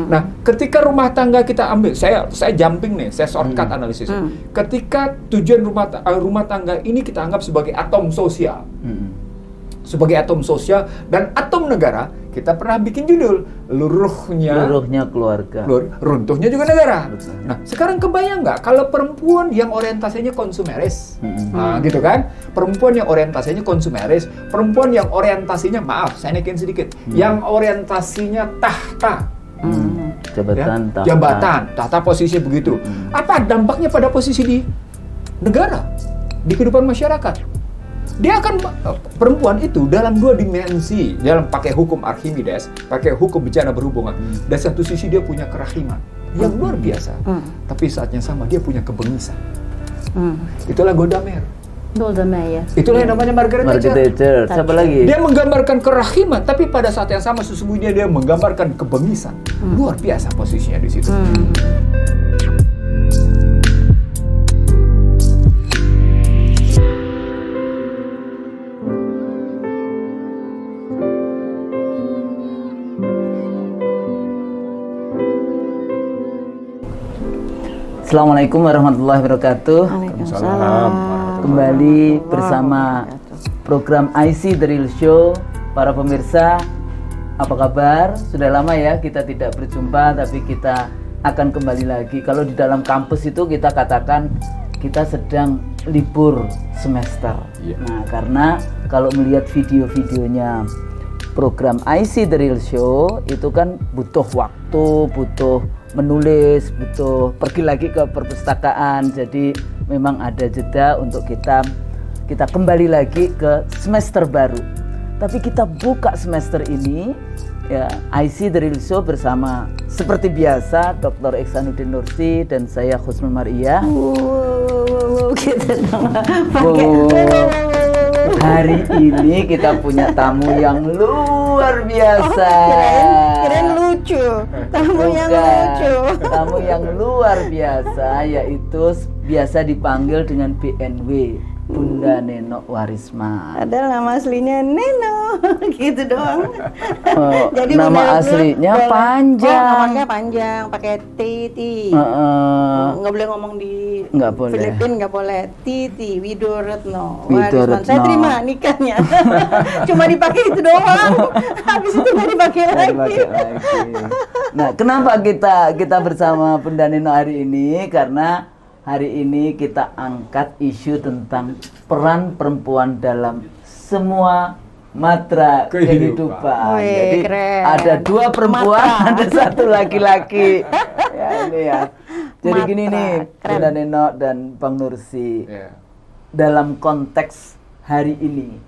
Nah, ketika rumah tangga kita ambil, saya jumping nih, saya shortcut analisis. Ketika tujuan rumah tangga ini kita anggap sebagai atom sosial, sebagai atom sosial dan atom negara, kita pernah bikin judul luruhnya keluarga, runtuhnya juga negara. Nah, sekarang kebayang nggak kalau perempuan yang orientasinya konsumeris, nah, gitu kan? Perempuan yang orientasinya konsumeris, perempuan yang orientasinya, maaf, saya naikin sedikit, yang orientasinya tahta. Jabatan, ya? Tahta posisi begitu. Apa dampaknya pada posisi di negara, di kehidupan masyarakat? Dia akan, perempuan itu dalam dua dimensi, dalam pakai hukum Archimedes, pakai hukum bencana berhubungan. Dan satu sisi dia punya kerahiman yang luar biasa, tapi saatnya sama dia punya kebengisan. Itulah Golda Meir. Ya. Itulah yang namanya Margaret Thatcher. Siapa lagi? Dia menggambarkan kerahiman, tapi pada saat yang sama sesungguhnya dia menggambarkan kebengisan. Luar biasa posisinya di situ. Assalamualaikum warahmatullahi wabarakatuh. Waalaikumsalam. Kembali bersama program IC The Real Show. Para pemirsa, apa kabar? Sudah lama ya kita tidak berjumpa, tapi kita akan kembali lagi. Kalau di dalam kampus itu kita katakan kita sedang libur semester. Nah, karena kalau melihat video-videonya program IC The Real Show itu kan butuh waktu, butuh menulis, butuh pergi lagi ke perpustakaan. Jadi memang ada jeda untuk kita kembali lagi ke semester baru. Tapi kita buka semester ini ya IC The Real Show bersama seperti biasa Dr. Ihsanuddin Nursi dan saya Husnul Maria. Hari ini kita punya tamu yang luar biasa. Kirain lucu. Tamu yang luar biasa, yaitu biasa dipanggil dengan BNW, Bunda Neno Warisman. Padahal nama aslinya Neno, gitu doang. Jadi nama aslinya panjang. Namanya panjang, pakai Titi. Nggak boleh ngomong di Filipina, nggak boleh. Titi Widoretno Warisman. Saya terima nikahnya. Cuma dipakai itu doang. Habis itu nggak dipakai lagi. Nah, kenapa kita bersama Bunda Neno hari ini? Karena hari ini kita angkat isu tentang peran perempuan dalam semua matra kehidupan. Jadi keren. Ada dua perempuan, ada satu laki-laki. Ya ini ya. Jadi matra, gini nih, Bunda Neno dan Bang Nursi. Dalam konteks hari ini,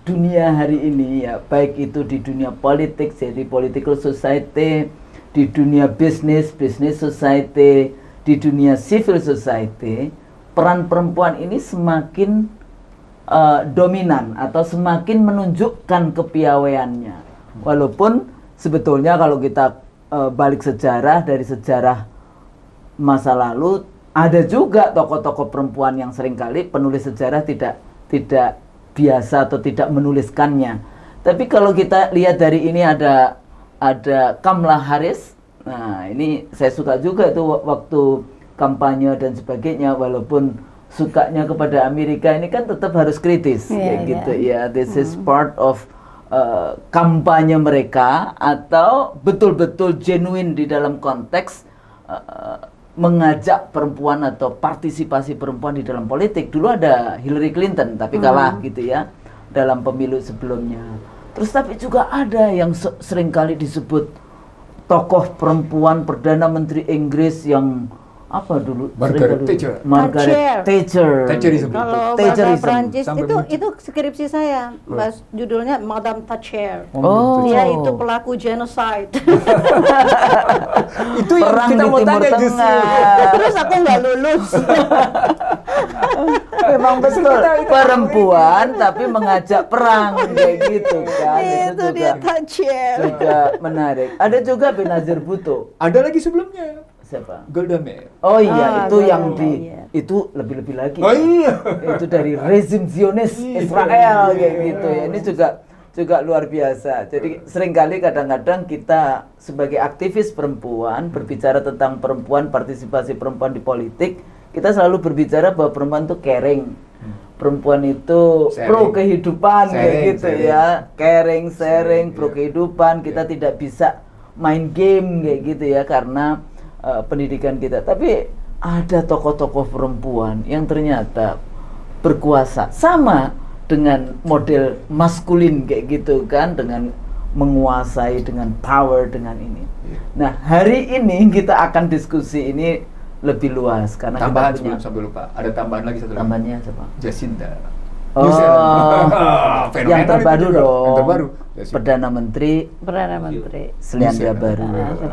dunia hari ini ya, baik itu di dunia politik, jadi political society, di dunia business society, di dunia civil society, peran perempuan ini semakin dominan atau semakin menunjukkan kepiawaiannya. Walaupun sebetulnya kalau kita balik sejarah, dari sejarah masa lalu ada juga tokoh-tokoh perempuan yang seringkali penulis sejarah tidak biasa atau tidak menuliskannya. Tapi kalau kita lihat dari ini ada Kamala Harris. Nah, ini saya suka juga tuh waktu kampanye dan sebagainya, walaupun sukanya kepada Amerika ini kan tetap harus kritis gitu ya. This is part of kampanye mereka, atau betul-betul genuine di dalam konteks mengajak perempuan atau partisipasi perempuan di dalam politik. Dulu ada Hillary Clinton tapi kalah gitu ya dalam pemilu sebelumnya. Terus tapi juga ada yang seringkali disebut tokoh perempuan Perdana Menteri Inggris yang apa dulu? Margaret Thatcher. Thatcherism. Kalau bahasa Prancis itu skripsi saya, judulnya Madame Thatcher. Dia itu pelaku genocide. Itu yang perang kita di mau Timur tanya Tengah. Terus aku nggak lulus. Memang betul perempuan tapi mengajak perang kayak gitu kan. Itu dia Thatcher. Juga menarik. Ada juga Benazir Bhutto. Ada lagi sebelumnya. Siapa? Golda Meir. Oh iya, itu Golda yang Meir. itu lebih-lebih lagi. Oh iya. Itu dari rezim Zionis Israel kayak gitu ya. Ini juga juga luar biasa. Jadi seringkali kadang-kadang kita sebagai aktivis perempuan berbicara tentang perempuan, partisipasi perempuan di politik, kita selalu berbicara bahwa perempuan itu caring. Perempuan itu pro kehidupan kayak gitu ya. Caring, sharing, pro kehidupan. Kita tidak bisa main game kayak gitu ya karena pendidikan kita. Tapi ada tokoh-tokoh perempuan yang ternyata berkuasa sama dengan model maskulin kayak gitu kan, dengan menguasai, dengan power, dengan ini. Nah, hari ini kita akan diskusi ini lebih luas karena tambahan kita punya, sebelum sampai lupa, ada tambahan lagi satu lagi. Tambahannya siapa? Jacinda. Oh, yang terbaru juga. dong. Yang terbaru. Perdana Menteri Selandia Baru.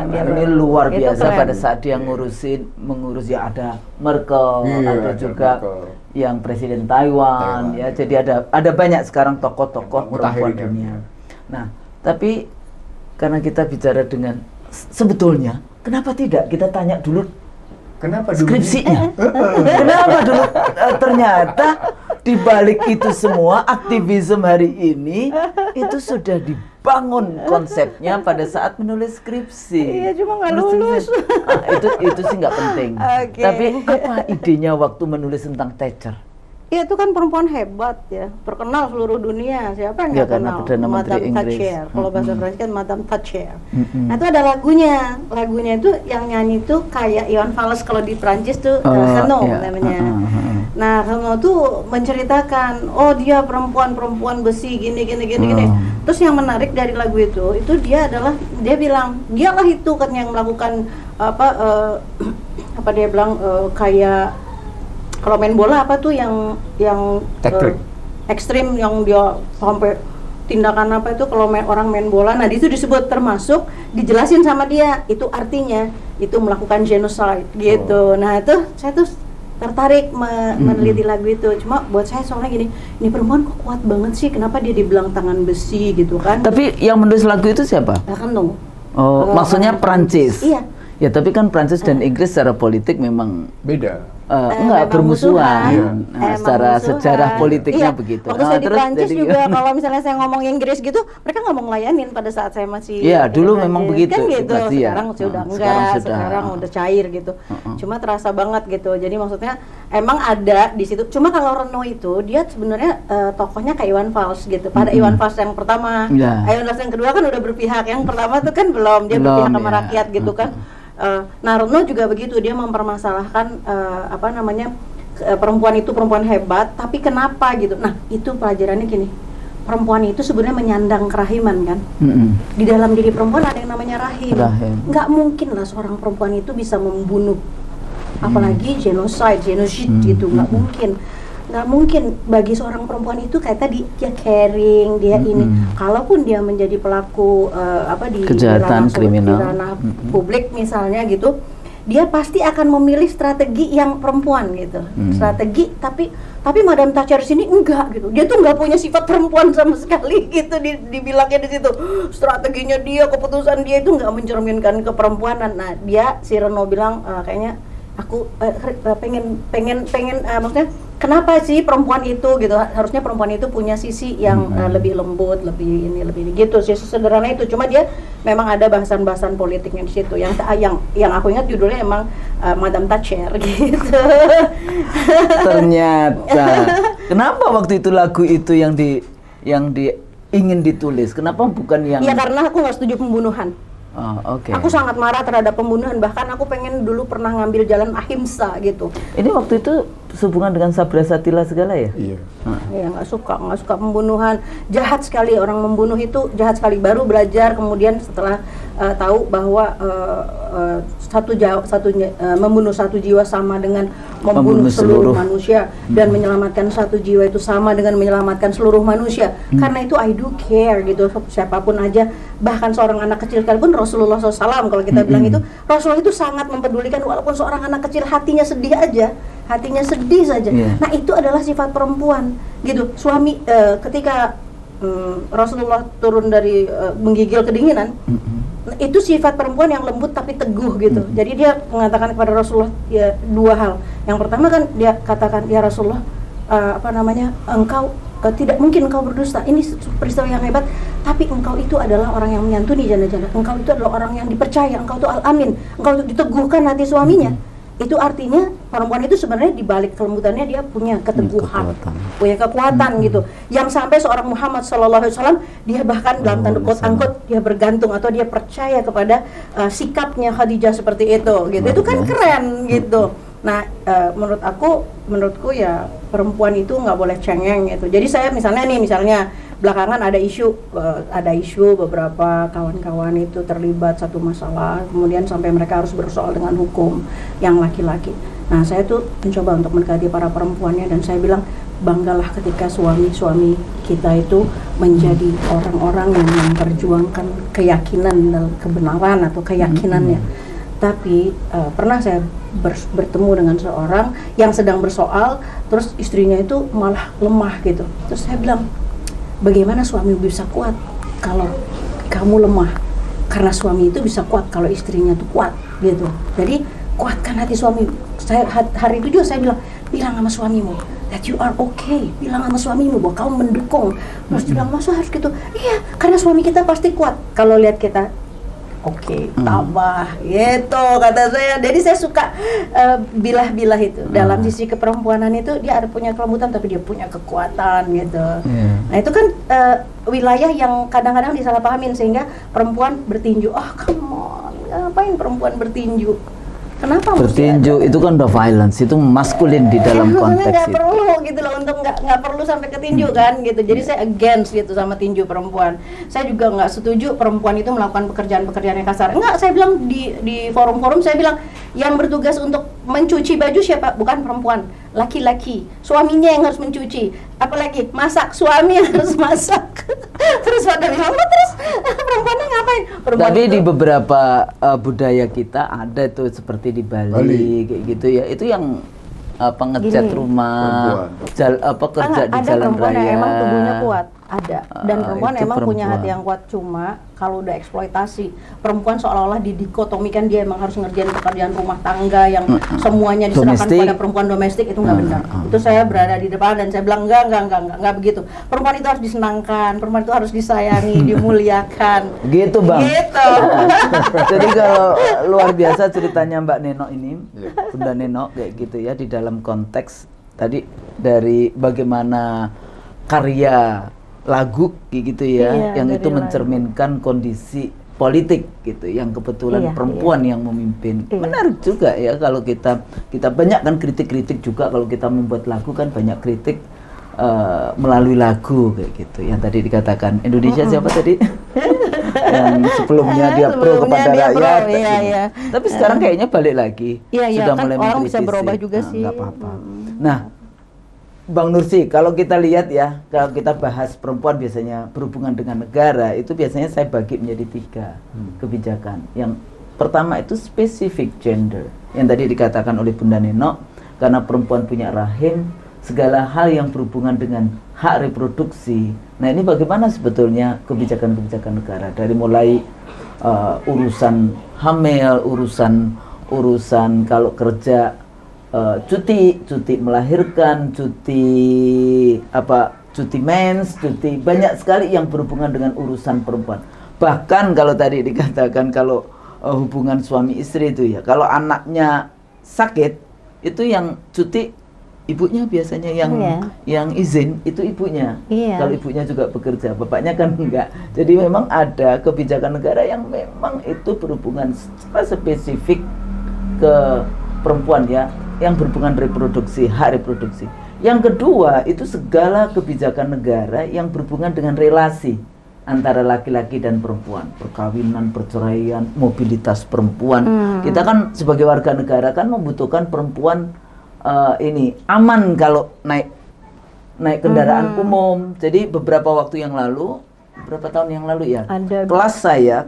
Ini luar Itu biasa keren. pada saat dia mengurus ya ada Merkel, ada juga yang Presiden Taiwan ya. Jadi ada banyak sekarang tokoh-tokoh perempuan dunia. Nah, tapi karena kita bicara dengan sebetulnya, kenapa tidak kita tanya dulu skripsinya? Kenapa dulu ternyata di balik itu semua aktivisme hari ini itu sudah dibangun konsepnya pada saat menulis skripsi. Iya, cuma nggak lulus. Itu sih nggak penting. Okay. Tapi apa idenya waktu menulis tentang Thatcher? Iya, itu kan perempuan hebat ya, terkenal seluruh dunia. Siapa yang nggak kenal? Perdana Menteri Madame Inggris. Thatcher. Kalau bahasa Prancis kan Madame Thatcher. Nah, itu ada lagunya itu yang nyanyi itu kayak Iwan Fals kalau di Prancis tuh Renaud namanya. Nah, Renaud tuh menceritakan, oh dia perempuan besi gini. Terus yang menarik dari lagu itu dia bilang, dialah itu kan yang melakukan apa dia bilang kayak kalau main bola apa tuh yang ekstrim yang dia sampai tindakan apa itu kalau orang main bola. Nah, itu disebut termasuk dijelasin sama dia itu artinya itu melakukan genocide gitu. Nah, itu saya tuh tertarik meneliti lagu itu. Cuma buat saya soalnya gini, ini perempuan kok kuat banget sih, kenapa dia dibilang tangan besi gitu kan. Tapi yang menulis lagu itu siapa? Renaud. Maksudnya Prancis? Iya. Ya, tapi kan Prancis dan Inggris secara politik memang beda. Enggak bermusuhan. Secara sejarah politiknya iya. begitu. Waktu saya di Prancis juga kalau misalnya saya ngomong Inggris gitu, mereka nggak mau ngelayanin pada saat saya masih. Iya, dulu memang begitu. Kan gitu. Berarti Sekarang ya. sudah enggak, sekarang udah cair gitu. Cuma terasa banget gitu. Jadi maksudnya emang ada di situ. Cuma kalau Renaud itu dia sebenarnya tokohnya kayak Iwan Fals gitu. Pada Iwan Fals yang pertama, Iwan Fals yang kedua kan udah berpihak. Yang pertama tuh kan belum, dia berpihak sama rakyat gitu kan. Nah, Renaud juga begitu, dia mempermasalahkan perempuan itu perempuan hebat, tapi kenapa gitu. Nah, itu pelajarannya gini, perempuan itu sebenarnya menyandang kerahiman kan. Di dalam diri perempuan ada yang namanya rahim. Nggak mungkin lah seorang perempuan itu bisa membunuh, apalagi genocide gitu, nggak mungkin. Nggak mungkin bagi seorang perempuan itu kayak tadi dia caring, dia ini. Kalaupun dia menjadi pelaku di kejahatan kriminal, di ranah publik misalnya gitu, dia pasti akan memilih strategi yang perempuan gitu. Strategi tapi Madame Thatcher sini enggak gitu. Dia tuh nggak punya sifat perempuan sama sekali gitu, dibilangnya di situ. Strateginya dia, keputusan dia itu nggak mencerminkan keperempuanan. Nah, si Renaud bilang kayaknya aku pengen maksudnya kenapa sih perempuan itu gitu, harusnya perempuan itu punya sisi yang lebih lembut, lebih ini gitu sih, sederhana itu. Cuma dia memang ada bahasan-bahasan politiknya di situ yang aku ingat judulnya emang Madame Thatcher gitu. Ternyata kenapa waktu itu lagu itu yang ingin ditulis, kenapa bukan yang ya karena aku nggak setuju pembunuhan. Aku sangat marah terhadap pembunuhan, bahkan aku pengen dulu pernah ngambil jalan ahimsa gitu. Ini waktu itu sehubungan dengan Sabra Satila segala ya? Iya. Ya nggak suka pembunuhan, jahat sekali orang membunuh itu, jahat sekali. Baru belajar kemudian setelah tahu bahwa membunuh satu jiwa sama dengan membunuh seluruh manusia, dan menyelamatkan satu jiwa itu sama dengan menyelamatkan seluruh manusia. Karena itu I do care gitu, siapapun aja, bahkan seorang anak kecil sekalipun. Rasulullah SAW kalau kita bilang itu, Rasulullah itu sangat mempedulikan walaupun seorang anak kecil hatinya sedih saja. Nah, itu adalah sifat perempuan gitu. Suami ketika Rasulullah turun dari menggigil kedinginan, itu sifat perempuan yang lembut tapi teguh gitu. Jadi dia mengatakan kepada Rasulullah ya, dua hal. Yang pertama kan dia katakan, ya Rasulullah, engkau tidak mungkin engkau berdusta, ini peristiwa yang hebat, tapi engkau itu adalah orang yang menyantuni janda-janda, engkau itu adalah orang yang dipercaya, engkau itu al-amin, engkau itu diteguhkan hati suaminya. Itu artinya perempuan itu sebenarnya di balik kelembutannya dia punya keteguhan, punya kekuatan gitu. Yang sampai seorang Muhammad SAW dia bahkan dalam tanda quote dia bergantung atau dia percaya kepada sikapnya Khadijah seperti itu gitu. Itu kan keren gitu. Nah, menurutku ya perempuan itu nggak boleh cengeng gitu. Jadi saya misalnya belakangan ada isu beberapa kawan-kawan itu terlibat satu masalah, kemudian sampai mereka harus bersoal dengan hukum yang laki-laki. Nah, saya tuh mencoba untuk mendekati para perempuannya dan saya bilang banggalah ketika suami-suami kita itu menjadi orang-orang yang memperjuangkan keyakinan dan kebenaran atau keyakinannya. Tapi pernah saya bertemu dengan seorang yang sedang bersoal, terus istrinya itu malah lemah gitu. Terus saya bilang, bagaimana suami bisa kuat kalau kamu lemah? Karena suami itu bisa kuat kalau istrinya tuh kuat gitu. Jadi kuatkan hati suami. Hari itu juga saya bilang sama suamimu that you are okay. Bilang sama suamimu bahwa kamu mendukung. Terus dia bilang, masa harus gitu? Iya, karena suami kita pasti kuat kalau lihat kita oke, tambah gitu kata saya. Jadi saya suka bilah-bilah itu. Dalam sisi keperempuanan itu dia ada punya kelembutan tapi dia punya kekuatan gitu. Nah itu kan wilayah yang kadang-kadang disalahpahamin sehingga perempuan bertinju. Come on, ngapain perempuan bertinju? Kenapa bertinju itu kan udah violence, itu maskulin di dalam konteks nggak itu. perlu gitu loh, untuk nggak perlu sampai ke tinju kan gitu. Jadi saya against gitu sama tinju perempuan. Saya juga nggak setuju perempuan itu melakukan pekerjaan-pekerjaan yang kasar. Enggak, saya bilang di forum-forum saya bilang yang bertugas untuk mencuci baju siapa? Bukan perempuan, laki-laki. Suaminya yang harus mencuci. Apalagi masak, suami yang harus masak. Terus pada bilang, terus perempuannya ngapain? Tapi di beberapa budaya kita ada tuh seperti di Bali kayak gitu ya. Itu yang ngecat rumah, kerja di jalan raya. Ada perempuan yang emang tubuhnya kuat, ada. Dan perempuan emang punya hati yang kuat. Cuma kalau udah eksploitasi, perempuan seolah-olah didikotomikan dia emang harus ngerjain pekerjaan rumah tangga yang semuanya diserahkan kepada perempuan domestik, itu nggak benar. Itu saya berada di depan dan saya bilang enggak begitu. Perempuan itu harus disenangkan, perempuan itu harus disayangi, dimuliakan. Gitu Bang. Gitu. Jadi kalau luar biasa ceritanya Mbak Neno ini, Bunda Neno kayak gitu ya, di dalam konteks tadi dari bagaimana karya lagu gitu ya, yang itu mencerminkan kondisi politik gitu, yang kebetulan perempuan yang memimpin. Menarik juga ya kalau kita banyak kan kritik-kritik juga kalau kita membuat lagu kan banyak kritik melalui lagu kayak gitu. Yang tadi dikatakan Indonesia siapa tadi? Yang sebelumnya dia pro kepada rakyat. Tapi sekarang kayaknya balik lagi. Sudah kan mulai orang mengkritisi. bisa berubah juga sih. Nggak apa-apa. Nah, Bang Nursi, kalau kita lihat ya, kalau kita bahas perempuan biasanya berhubungan dengan negara, itu biasanya saya bagi menjadi 3 kebijakan. Yang pertama itu spesifik gender, yang tadi dikatakan oleh Bunda Neno, karena perempuan punya rahim, segala hal yang berhubungan dengan hak reproduksi. Nah ini bagaimana sebetulnya kebijakan-kebijakan negara, dari mulai urusan hamil, urusan kalau kerja, cuti melahirkan, cuti mens, cuti banyak sekali yang berhubungan dengan urusan perempuan. Bahkan kalau tadi dikatakan kalau hubungan suami istri itu ya, kalau anaknya sakit itu yang cuti ibunya biasanya, yang izin itu ibunya. Kalau ibunya juga bekerja, bapaknya kan enggak. Jadi memang ada kebijakan negara yang memang itu berhubungan secara spesifik ke perempuan ya, yang berhubungan reproduksi, hak reproduksi. Yang kedua itu segala kebijakan negara yang berhubungan dengan relasi antara laki-laki dan perempuan, perkawinan, perceraian, mobilitas perempuan. Kita kan sebagai warga negara kan membutuhkan perempuan ini aman kalau naik kendaraan umum. Jadi beberapa waktu yang lalu, beberapa tahun yang lalu ya,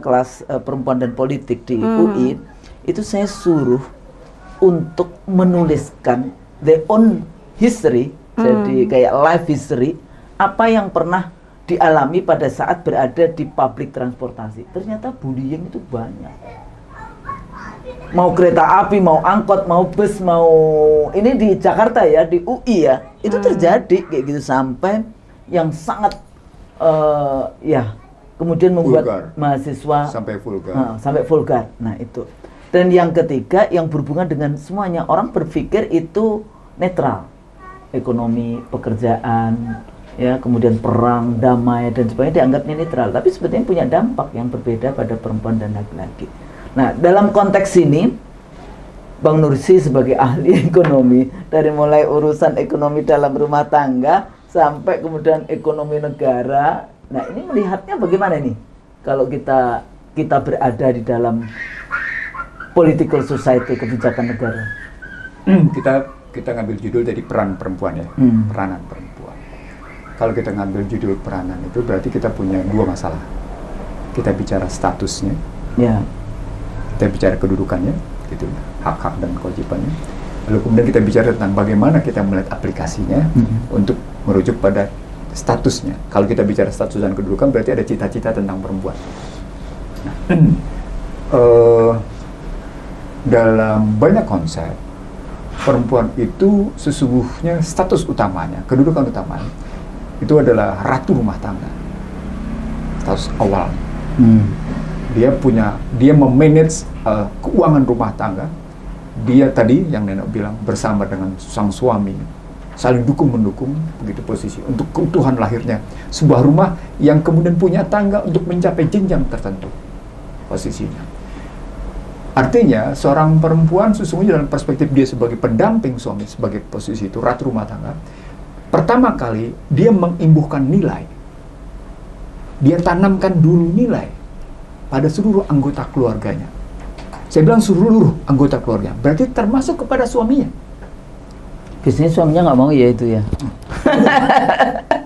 kelas perempuan dan politik di UI itu saya suruh untuk menuliskan their own history, jadi kayak life history, apa yang pernah dialami pada saat berada di public transportasi. Ternyata bullying itu banyak. Mau kereta api, mau angkot, mau bus, mau ini di Jakarta ya, di UI ya, itu terjadi kayak gitu. Sampai yang sangat ya kemudian membuat vulgar. Mahasiswa Sampai vulgar. sampai vulgar. Nah itu. Dan yang ketiga yang berhubungan dengan semuanya, orang berpikir itu netral, ekonomi, pekerjaan, ya kemudian perang, damai dan sebagainya dianggapnya netral, tapi sebetulnya punya dampak yang berbeda pada perempuan dan laki-laki. Nah dalam konteks ini Bang Nursi sebagai ahli ekonomi, dari mulai urusan ekonomi dalam rumah tangga sampai kemudian ekonomi negara. Nah, ini melihatnya bagaimana nih? Kalau kita berada di dalam political society, kebijakan negara. Kita ngambil judul dari peran perempuan ya, peranan perempuan. Kalau kita ngambil judul peranan itu berarti kita punya dua masalah. Kita bicara statusnya, Ya. kita bicara kedudukannya, gitu, hak-hak dan kewajibannya. Lalu kemudian kita bicara tentang bagaimana kita melihat aplikasinya untuk merujuk pada statusnya. Kalau kita bicara status dan kedudukan berarti ada cita-cita tentang perempuan. Nah, dalam banyak konsep perempuan itu sesungguhnya status utamanya, kedudukan utamanya itu adalah ratu rumah tangga. Status awal. Dia memanage keuangan rumah tangga. Dia tadi yang Nenek bilang bersama dengan sang suami saling dukung-mendukung, begitu posisi untuk keutuhan lahirnya sebuah rumah yang kemudian punya tangga untuk mencapai jenjang tertentu posisinya. Artinya seorang perempuan sesungguhnya dalam perspektif dia sebagai pendamping suami, sebagai posisi itu ratu rumah tangga, pertama kali dia mengimbuhkan nilai, dia tanamkan dulu nilai pada seluruh anggota keluarganya. Saya bilang seluruh anggota keluarga, berarti termasuk kepada suaminya. Biasanya suaminya nggak mau ya itu ya.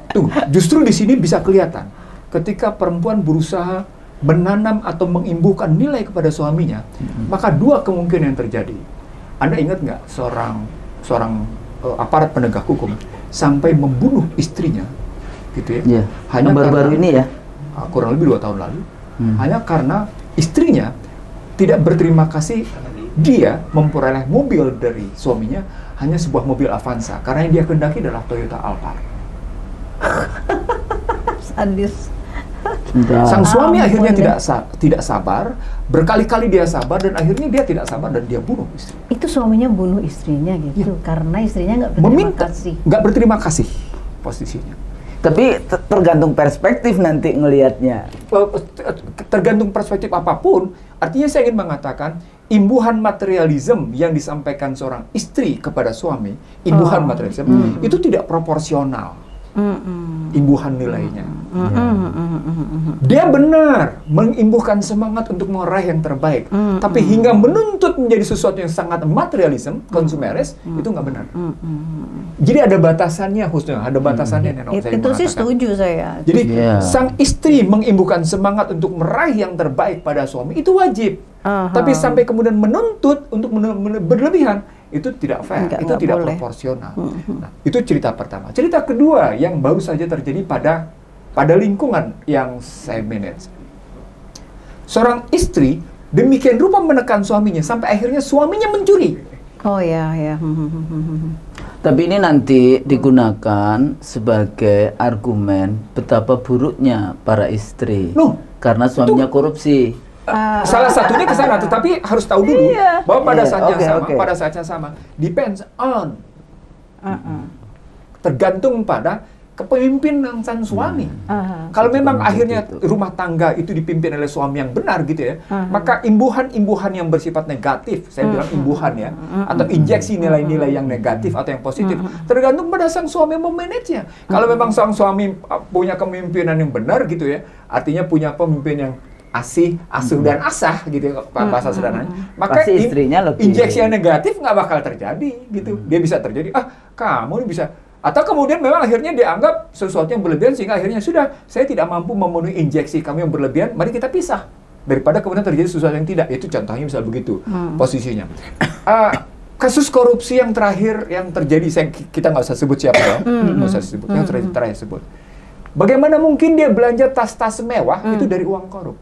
Tuh, justru di sini bisa kelihatan ketika perempuan berusaha menanam atau mengimbuhkan nilai kepada suaminya, maka dua kemungkinan yang terjadi. Anda ingat nggak seorang aparat penegak hukum sampai membunuh istrinya, gitu ya? Yeah. Hanya baru-baru ini ya? Kurang lebih 2 tahun lalu, hanya karena istrinya tidak berterima kasih dia memperoleh mobil dari suaminya, hanya sebuah mobil Avanza, karena yang dia kehendaki adalah Toyota Alphard. Sadis. Sang suami akhirnya tidak sabar, berkali-kali dia sabar, dan akhirnya dia tidak sabar dan dia bunuh istri. Itu suaminya bunuh istrinya gitu, karena istrinya nggak berterima kasih. Nggak berterima kasih posisinya. Tapi tergantung perspektif nanti ngelihatnya. Tergantung perspektif apapun, artinya saya ingin mengatakan imbuhan materialisme yang disampaikan seorang istri kepada suami, imbuhan materialisme itu tidak proporsional. Imbuhan nilainya. Dia benar mengimbuhkan semangat untuk meraih yang terbaik, tapi hingga menuntut menjadi sesuatu yang sangat materialisme, konsumeris, itu nggak benar. Jadi ada batasannya, khususnya ada batasannya. Itu sih setuju saya. Jadi sang istri mengimbuhkan semangat untuk meraih yang terbaik pada suami itu wajib. Tapi sampai kemudian menuntut untuk berlebihan, itu tidak fair, itu tidak proporsional. Nah, itu cerita pertama. Cerita kedua yang baru saja terjadi pada lingkungan yang saya manage. Seorang istri demikian rupa menekan suaminya sampai akhirnya suaminya mencuri. Oh ya. Tapi ini nanti digunakan sebagai argumen betapa buruknya para istri karena suaminya korupsi. Salah satunya ke sana, tetapi harus tahu dulu bahwa pada saatnya sama, depends on, tergantung pada kepemimpinan sang suami. Kalau memang akhirnya rumah tangga itu dipimpin oleh suami yang benar gitu ya, maka imbuhan-imbuhan yang bersifat negatif, saya bilang imbuhan ya, atau injeksi nilai-nilai yang negatif atau yang positif, tergantung pada sang suami memanagenya. Kalau memang sang suami punya kepemimpinan yang benar gitu ya, artinya punya pemimpin yang asuh dan asah gitu ya, bahasa sederhananya, maka injeksi yang negatif nggak bakal terjadi gitu. Dia bisa terjadi, kamu bisa, atau kemudian memang akhirnya dianggap sesuatu yang berlebihan sehingga akhirnya sudah, saya tidak mampu memenuhi injeksi kamu yang berlebihan, mari kita pisah, daripada kemudian terjadi sesuatu yang tidak. Itu contohnya misal begitu posisinya. Kasus korupsi yang terakhir yang terjadi, kita nggak usah sebut siapa ya, nggak usah sebut, yang terakhir sebut. Bagaimana mungkin dia belanja tas-tas mewah itu dari uang korup?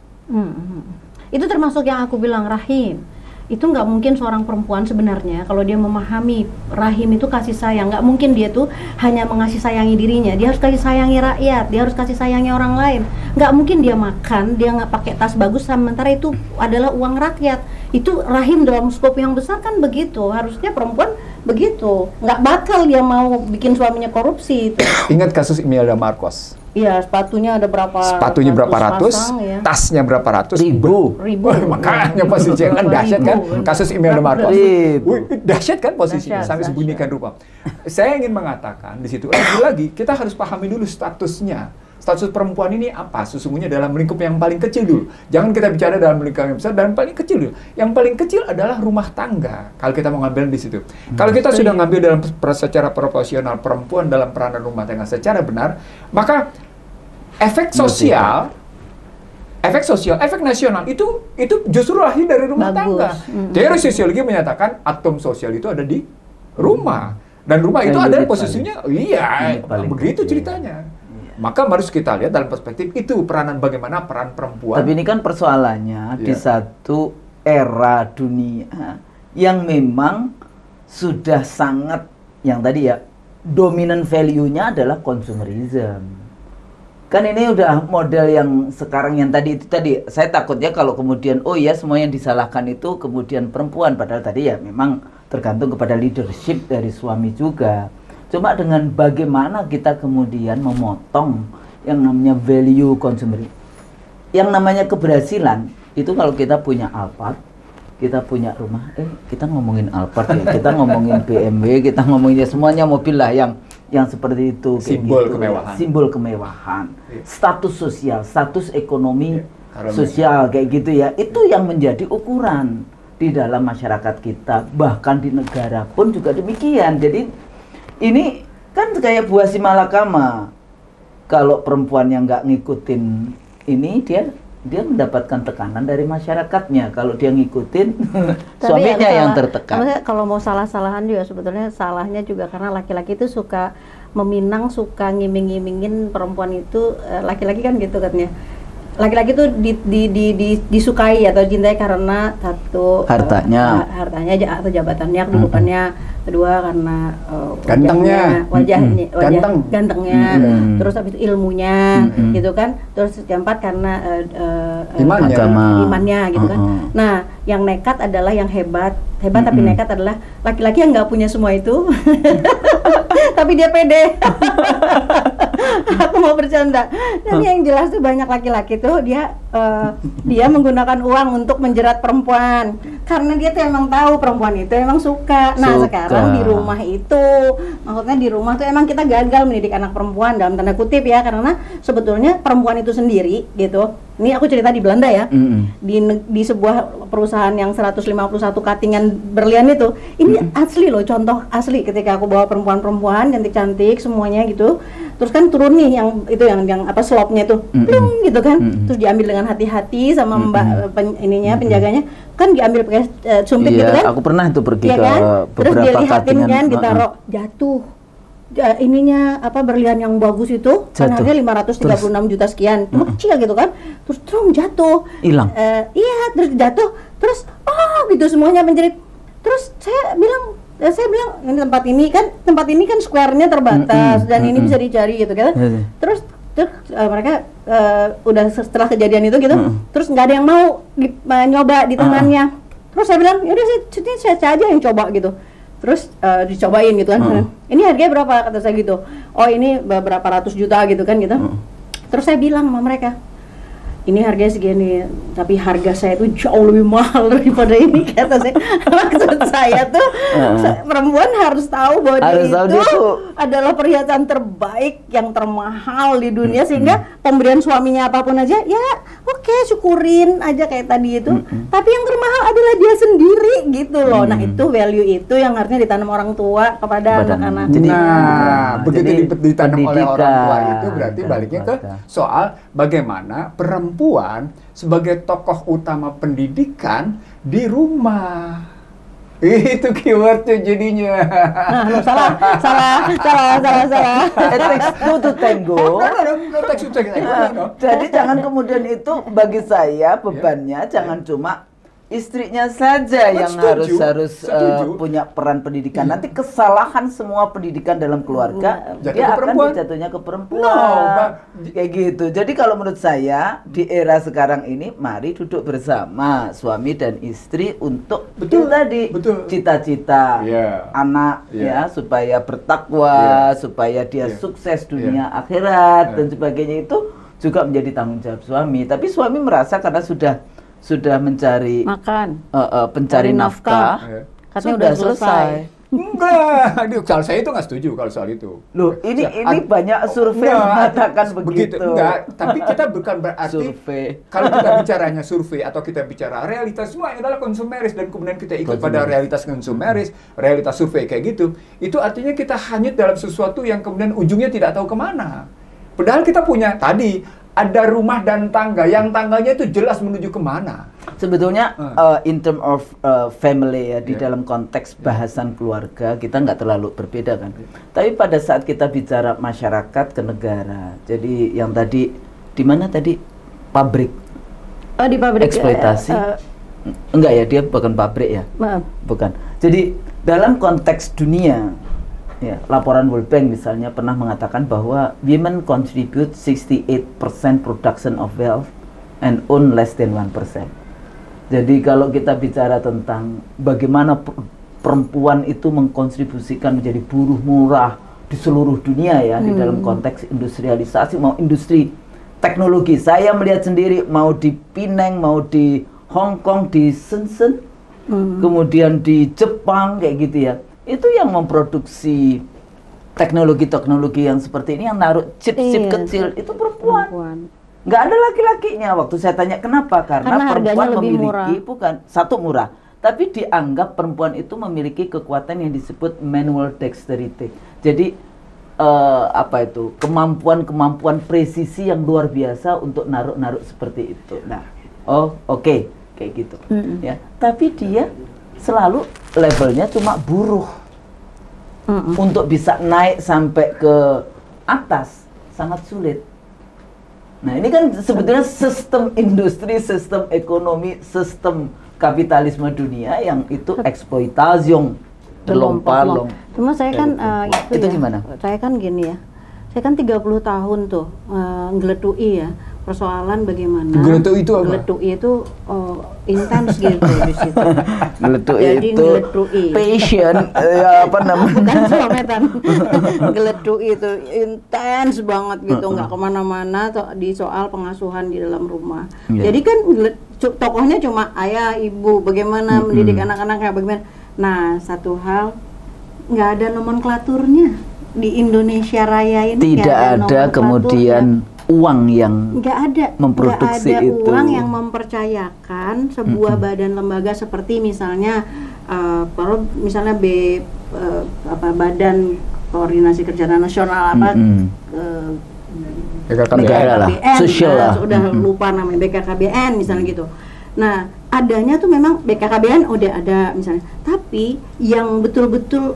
Itu termasuk yang aku bilang rahim. itu nggak mungkin seorang perempuan sebenarnya kalau dia memahami rahim itu kasih sayang, nggak mungkin dia tuh hanya mengasih sayangi dirinya, dia harus kasih sayangi rakyat, dia harus kasih sayangi orang lain. Nggak mungkin dia makan, dia nggak pakai tas bagus sementara itu adalah uang rakyat. Itu rahim dalam skop yang besar kan begitu, harusnya perempuan begitu, nggak bakal dia mau bikin suaminya korupsi itu. Ingat kasus Imelda Marcos? Iya, sepatunya ada berapa? Sepatunya berapa ratus, pasang, ya. tasnya berapa ratus? Ribu. Makanya posisi kan dahsyat kan kasus Imelda Marcos. Dahsyat kan posisinya, sampai sebunyikan rupa. Saya ingin mengatakan di situ lagi-lagi kita harus pahami dulu statusnya. Status perempuan ini apa? Sesungguhnya dalam lingkup yang paling kecil dulu. Jangan kita bicara dalam lingkup yang besar, dalam paling kecil dulu. Yang paling kecil adalah rumah tangga. Kalau kita mau ngambil di situ. Kalau kita sudah ngambil dalam secara proporsional perempuan dalam peranan rumah tangga secara benar, maka efek sosial, efek nasional itu justru lahir dari rumah tangga. Teori sosiologi menyatakan atom sosial itu ada di rumah. Dan rumah itu ada posisinya, begitu ceritanya. Maka harus kita lihat dalam perspektif itu bagaimana peran perempuan. Tapi ini kan persoalannya di satu era dunia yang memang sudah sangat yang tadi ya dominant value-nya adalah consumerism. Kan ini udah model yang sekarang yang tadi itu tadi saya takutnya kalau kemudian semua yang disalahkan itu kemudian perempuan, padahal tadi ya memang tergantung kepada leadership dari suami juga. Cuma dengan bagaimana kita kemudian memotong yang namanya value consumer. Yang namanya keberhasilan, itu kalau kita punya Alphard, kita punya rumah, kita ngomongin Alphard ya, kita ngomongin BMW, kita ngomongin semuanya mobil lah yang seperti itu. Simbol gitu, kemewahan. Simbol kemewahan. Status sosial, status ekonomi sosial kayak gitu ya. Itu yang menjadi ukuran di dalam masyarakat kita, bahkan di negara pun juga demikian. Jadi ini kan kayak buah si malakama. Kalau perempuan yang nggak ngikutin ini, dia mendapatkan tekanan dari masyarakatnya. Kalau dia ngikutin, suaminya yang tertekan. Kalau mau salah-salahan juga sebetulnya salahnya juga karena laki-laki itu suka meminang, suka ngiming-ngimingin perempuan itu. Laki-laki kan gitu katanya. Laki-laki itu disukai atau cintai karena satu hartanya atau jabatannya, kedudukannya, kedua karena wajahnya, gantengnya, terus habis itu ilmunya, gitu kan, terus keempat karena imannya, gitu kan. Nah, yang nekat adalah yang hebat tapi nekat adalah laki-laki yang nggak punya semua itu, tapi dia pede. Aku mau bercanda. Dan yang jelas tuh banyak laki-laki tuh dia menggunakan uang untuk menjerat perempuan karena dia tuh emang tahu perempuan itu emang suka. Nah sekarang di rumah itu, maksudnya di rumah tuh emang kita gagal mendidik anak perempuan dalam tanda kutip ya, karena sebetulnya perempuan itu sendiri gitu. Ini aku cerita di Belanda ya, di sebuah perusahaan yang 151 katingan berlian itu, ini asli loh, contoh asli ketika aku bawa perempuan-perempuan cantik-cantik semuanya gitu, terus kan turun nih yang slopnya itu, plung gitu kan, terus diambil dengan hati-hati sama mbak penjaganya, kan diambil pakai sumpit gitu kan. Aku pernah tuh pergi ke kan? beberapa terus dilihatin katingan, kan, ditaruh jatuh. Berlian yang bagus itu kan harganya 536 juta sekian, cuma kecil gitu kan, terus jatuh, hilang. Terus jatuh, terus gitu semuanya menjerit. Terus saya bilang ini tempat ini kan square-nya terbatas dan ini bisa dicari gitu kan. Terus mereka udah setelah kejadian itu gitu, terus nggak ada yang mau nyoba di tangannya. Terus saya bilang, yaudah saya aja yang coba gitu. Terus dicobain gitu kan. Ini harganya berapa kata saya gitu. Oh ini berapa ratus juta gitu kan gitu. Terus saya bilang sama mereka, ini harganya segini, tapi harga saya itu jauh lebih mahal daripada ini, kata saya. Maksud saya tuh perempuan harus tahu bahwa dia itu adalah perhiasan terbaik yang termahal di dunia, sehingga pemberian suaminya apapun aja ya oke, syukurin aja kayak tadi itu. Tapi yang termahal adalah dia sendiri gitu loh. Nah itu value itu yang harusnya ditanam orang tua kepada anak-anak. Begitu ditanam oleh orang tua itu berarti baliknya ke soal bagaimana perempuan sebagai tokoh utama pendidikan di rumah. Itu keywordnya jadinya. Salah. Takes two to tango. Jadi jangan kemudian itu bagi saya bebannya jangan cuma istrinya saja yang Setuju. harus punya peran pendidikan. Nanti kesalahan semua pendidikan dalam keluarga dia akan jatuhnya ke perempuan. Kayak gitu. Jadi kalau menurut saya di era sekarang ini mari duduk bersama suami dan istri untuk tadi cita-cita anak ya supaya bertakwa, supaya dia sukses dunia akhirat dan sebagainya, itu juga menjadi tanggung jawab suami. Tapi suami merasa karena sudah mencari makan, pencari nafkah, katanya udah selesai. Enggak, kalau saya itu nggak setuju kalau soal itu. Loh, ini banyak survei mengatakan begitu. Enggak, tapi kita bukan berarti survei. Kalau kita bicaranya survei atau kita bicara realitas, semua adalah konsumeris dan kemudian kita ikut pada realitas konsumeris, realitas survei kayak gitu. Itu artinya kita hanyut dalam sesuatu yang kemudian ujungnya tidak tahu kemana. Padahal kita punya tadi ada rumah dan tangga, yang tangganya itu jelas menuju kemana. Sebetulnya in term of family ya, di dalam konteks bahasan keluarga kita nggak terlalu berbeda kan. Tapi pada saat kita bicara masyarakat ke negara, jadi yang tadi di mana tadi pabrik? Di pabrik eksploitasi. Enggak ya, dia bukan pabrik ya. Bukan. Jadi dalam konteks dunia, ya, laporan World Bank misalnya pernah mengatakan bahwa women contribute 68% production of wealth and own less than 1%. Jadi kalau kita bicara tentang bagaimana perempuan itu mengkontribusikan menjadi buruh murah di seluruh dunia ya, di dalam konteks industrialisasi, mau industri teknologi. Saya melihat sendiri mau di Penang, mau di Hong Kong, di Shenzhen, kemudian di Jepang kayak gitu ya. Itu yang memproduksi teknologi-teknologi yang seperti ini, yang naruh chip-chip kecil itu perempuan. Nggak ada laki-lakinya. Waktu saya tanya kenapa, karena perempuan memiliki bukan satu murah, tapi dianggap perempuan itu memiliki kekuatan yang disebut manual dexterity. Jadi kemampuan presisi yang luar biasa untuk naruh seperti itu. Nah, oke, kayak gitu. Ya, tapi dia selalu levelnya cuma buruh. Untuk bisa naik sampai ke atas sangat sulit. Nah, ini kan sebetulnya sistem industri, sistem ekonomi, sistem kapitalisme dunia yang itu eksploitasi berlompa-lompa. Cuma saya kan itu gimana? Saya kan gini ya. Saya kan 30 tahun tuh ngeletui ya persoalan bagaimana Geletui itu apa? Geletui itu intens gitu di situ. Geletui itu ngeletui. Passion apa namanya? Bukan selometan. Geletui itu intens banget gitu, nggak kemana-mana di soal pengasuhan di dalam rumah. Jadi kan tokohnya cuma ayah, ibu, bagaimana mendidik anak-anaknya, bagaimana. Nah, satu hal nggak ada nomenklaturnya di Indonesia Raya ini. Tidak ada kemudian uang yang memproduksi nggak ada itu. Uang yang mempercayakan sebuah badan lembaga seperti misalnya kalau misalnya Badan Koordinasi Kerja Nasional negara lah, sosial lah. Udah lupa namanya, BKKBN misalnya gitu. Nah, adanya tuh memang BKKBN udah ada misalnya, tapi yang betul-betul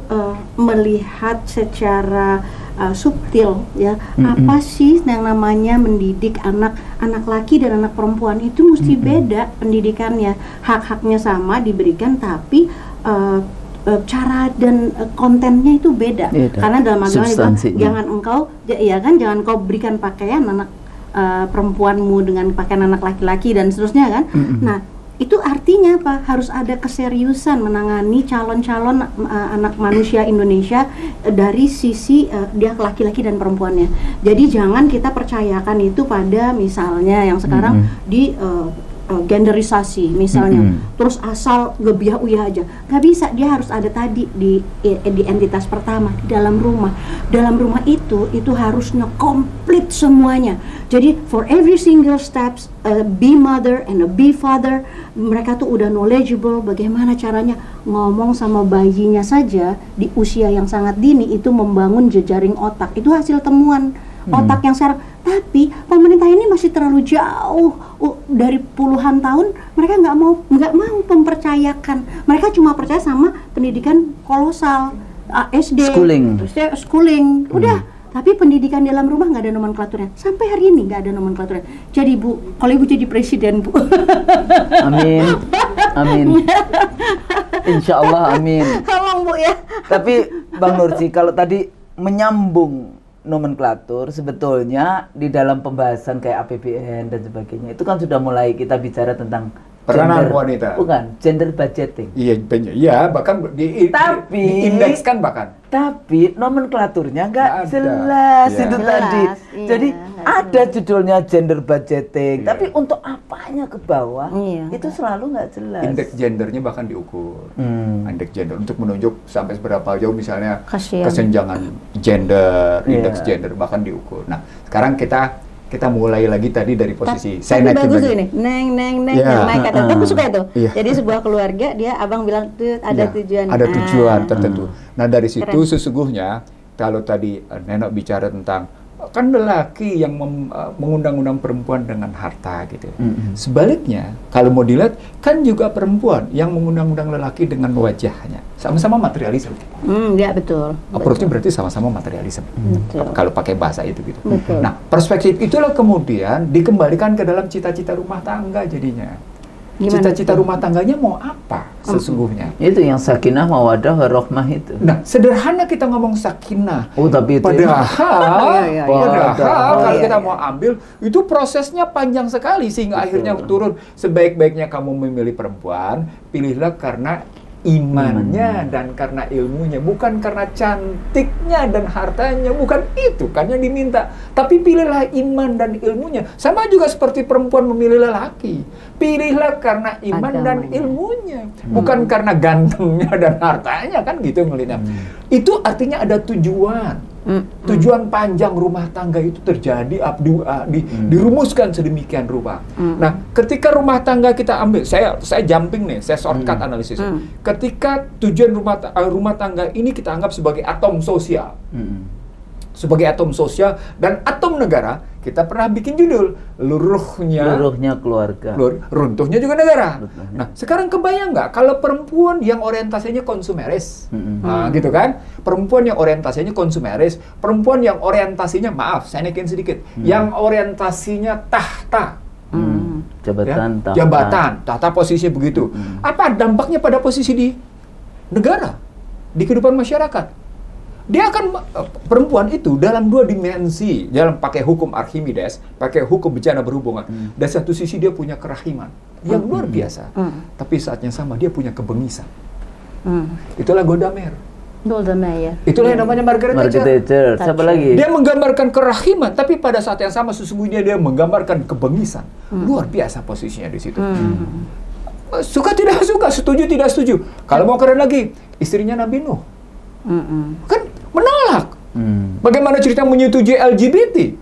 melihat secara subtil ya, apa sih yang namanya mendidik anak laki dan anak perempuan itu mesti beda pendidikannya, hak-haknya sama diberikan, tapi cara dan kontennya itu beda. Karena dalam agama itu jangan engkau berikan pakaian anak perempuanmu dengan pakaian anak laki-laki dan seterusnya kan. Nah, itu artinya apa? Harus ada keseriusan menangani calon-calon anak manusia Indonesia dari sisi dia laki-laki dan perempuannya. Jadi jangan kita percayakan itu pada misalnya yang sekarang di genderisasi misalnya, terus asal gebiah-uyah aja, nggak bisa. Dia harus ada tadi di entitas pertama, di dalam rumah. Dalam rumah itu harusnya komplit semuanya. Jadi for every single steps, be mother and a be father, mereka tuh udah knowledgeable bagaimana caranya ngomong sama bayinya saja di usia yang sangat dini itu membangun jejaring otak. Itu hasil temuan otak yang sekarang. Tapi pemerintah ini masih terlalu jauh dari puluhan tahun. Mereka nggak mau mempercayakan. Mereka cuma percaya sama pendidikan kolosal, SD, schooling. Udah. Tapi pendidikan dalam rumah nggak ada nomenklaturnya. Sampai hari ini nggak ada nomenklaturnya. Jadi Bu, kalau Ibu jadi presiden Bu. Amin, amin. Insya Allah amin. Tolong Bu ya. Tapi Bang Nursi, kalau tadi menyambung nomenklatur, sebetulnya di dalam pembahasan kayak APBN dan sebagainya, itu kan sudah mulai kita bicara tentang peranan gender, wanita. bukan gender budgeting. Iya, bahkan diindekskan bahkan. Tapi nomenklaturnya nggak Nggak ada. jelas Iya. itu Jelas, tadi. iya, Jadi nggak ada judulnya gender budgeting, Iya. tapi untuk apanya ke bawah Iya. itu selalu nggak jelas. Indeks gendernya bahkan diukur. Indeks gender untuk menunjuk sampai seberapa jauh misalnya Kasihan. kesenjangan gender, Iya. indeks gender bahkan diukur. Nah, sekarang kita mulai lagi tadi dari posisi Tapi naikin bagus lagi. tuh ini, neng, Iya. naik kata. Aku suka itu. Iya. Jadi sebuah keluarga dia abang bilang tuh ada Iya, tujuan. ada tujuan tertentu. Nah, dari situ Keren. sesungguhnya kalau tadi Nenok bicara tentang kan lelaki yang mengundang-undang perempuan dengan harta gitu. Sebaliknya, kalau mau dilihat kan juga perempuan yang mengundang-undang lelaki dengan wajahnya. Sama-sama materialisme. Ya betul. Approach-nya berarti sama-sama materialisme. Betul. Kalau pakai bahasa itu gitu. Betul. Nah, perspektif itulah kemudian dikembalikan ke dalam cita-cita rumah tangga jadinya. Gimana Cita-cita tuh? rumah tangganya mau apa sesungguhnya? Itu yang sakinah, mawaddah, warahmah itu. Nah, sederhana kita ngomong sakinah. Oh, tapi itu Padahal, Iya. kalau iya, kita iya. mau ambil, itu prosesnya panjang sekali sehingga akhirnya turun. Sebaik-baiknya kamu memilih perempuan, pilihlah karena imannya dan karena ilmunya, bukan karena cantiknya dan hartanya, bukan itu kan yang diminta. Tapi pilihlah iman dan ilmunya. Sama juga seperti perempuan memilih lelaki. Pilihlah karena iman dan Agamanya. ilmunya, bukan karena gantengnya dan hartanya, kan gitu ngelihatnya. Itu artinya ada tujuan. Tujuan panjang rumah tangga itu terjadi dirumuskan sedemikian rupa. Nah, ketika rumah tangga kita ambil, saya jumping nih, saya shortcut analisisnya. Ketika tujuan rumah tangga ini kita anggap sebagai atom sosial, sebagai atom sosial dan atom negara, kita pernah bikin judul luruhnya keluarga. runtuhnya juga negara. Nah, sekarang kebayang nggak kalau perempuan yang orientasinya konsumeris, nah, gitu kan? Perempuan yang orientasinya konsumeris, perempuan yang orientasinya, maaf, saya naikin sedikit, yang orientasinya tahta, jabatan, tahta posisi begitu. Apa dampaknya pada posisi di negara, di kehidupan masyarakat? Dia akan perempuan itu dalam dua dimensi, dalam pakai hukum Archimedes, pakai hukum bencana berhubungan. Dan satu sisi dia punya kerahiman yang luar biasa, tapi saatnya sama dia punya kebengisan. Itulah Golda Meir. Itulah yang namanya Margaret Thatcher. Siapa lagi? Dia menggambarkan kerahiman, tapi pada saat yang sama sesungguhnya dia menggambarkan kebengisan. Luar biasa posisinya di situ. Suka tidak suka, setuju tidak setuju. Kalau mau keren lagi, istrinya Nabi Nuh. Kan menolak. Bagaimana cerita menyetujui LGBT?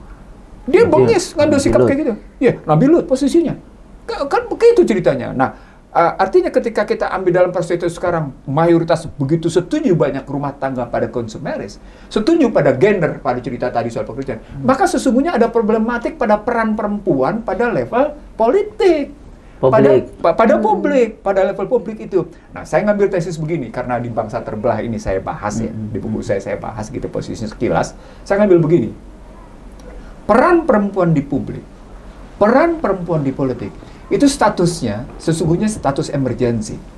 Dia bengis ngambil sikap kayak gitu. Ya, Nabi Lut posisinya. Kan begitu ceritanya. Nah, artinya ketika kita ambil dalam perspektif sekarang, mayoritas begitu setuju banyak rumah tangga pada konsumeris, setuju pada gender, pada cerita tadi soal pekerjaan, maka sesungguhnya ada problematik pada peran perempuan pada level politik. Pada publik, pada level publik itu. Nah, saya ngambil tesis begini, karena di Bangsa Terbelah ini saya bahas ya, di buku saya bahas gitu posisinya sekilas, saya ngambil begini. Peran perempuan di publik, peran perempuan di politik, itu statusnya sesungguhnya status emergensi.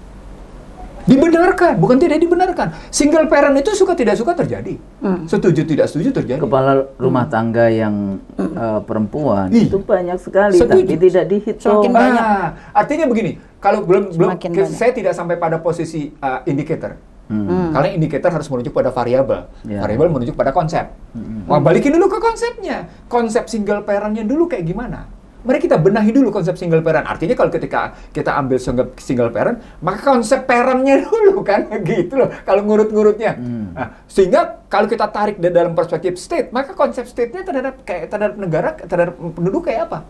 Dibenarkan, bukan tidak dibenarkan. Single parent itu suka tidak suka terjadi. Setuju tidak setuju terjadi. Kepala rumah tangga yang perempuan Ih, itu banyak sekali, setuju. tapi tidak dihitung. Semakin banyak. Artinya begini, kalau belum banyak. saya tidak sampai pada posisi indikator. Karena indikator harus menunjuk pada variabel. Ya. Variabel menunjuk pada konsep. Wah, balikin dulu ke konsepnya. Konsep single parent-nya dulu kayak gimana? Mari kita benahi dulu konsep single parent. Artinya kalau ketika kita ambil single parent, maka konsep parent-nya dulu kan, gitu loh. Kalau ngurut-ngurutnya. Nah, sehingga kalau kita tarik dalam perspektif state, maka konsep state-nya terhadap negara, terhadap penduduk kayak apa?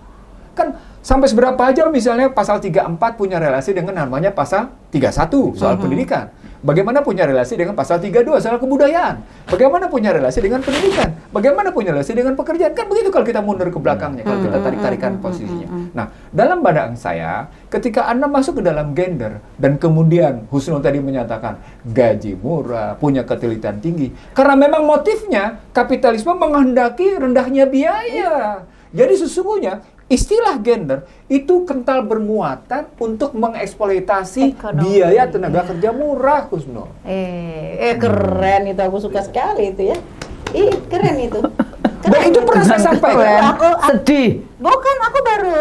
Kan sampai seberapa aja misalnya pasal 34 punya relasi dengan namanya pasal 31 soal pendidikan. Bagaimana punya relasi dengan pasal 32 soal kebudayaan? Bagaimana punya relasi dengan pendidikan? Bagaimana punya relasi dengan pekerjaan? Kan begitu kalau kita mundur ke belakangnya, kalau kita tarik-tarikan posisinya. Nah, dalam pandangan saya, ketika Anda masuk ke dalam gender, dan kemudian Husnul tadi menyatakan gaji murah, punya ketelitian tinggi, karena memang motifnya kapitalisme menghendaki rendahnya biaya. Jadi sesungguhnya istilah gender itu kental bermuatan untuk mengeksploitasi biaya tenaga kerja murah, Husnul. Keren itu, aku suka sekali itu ya. Keren itu. Dan itu pernah saya sampaikan. Aku sedih. Bukan, aku baru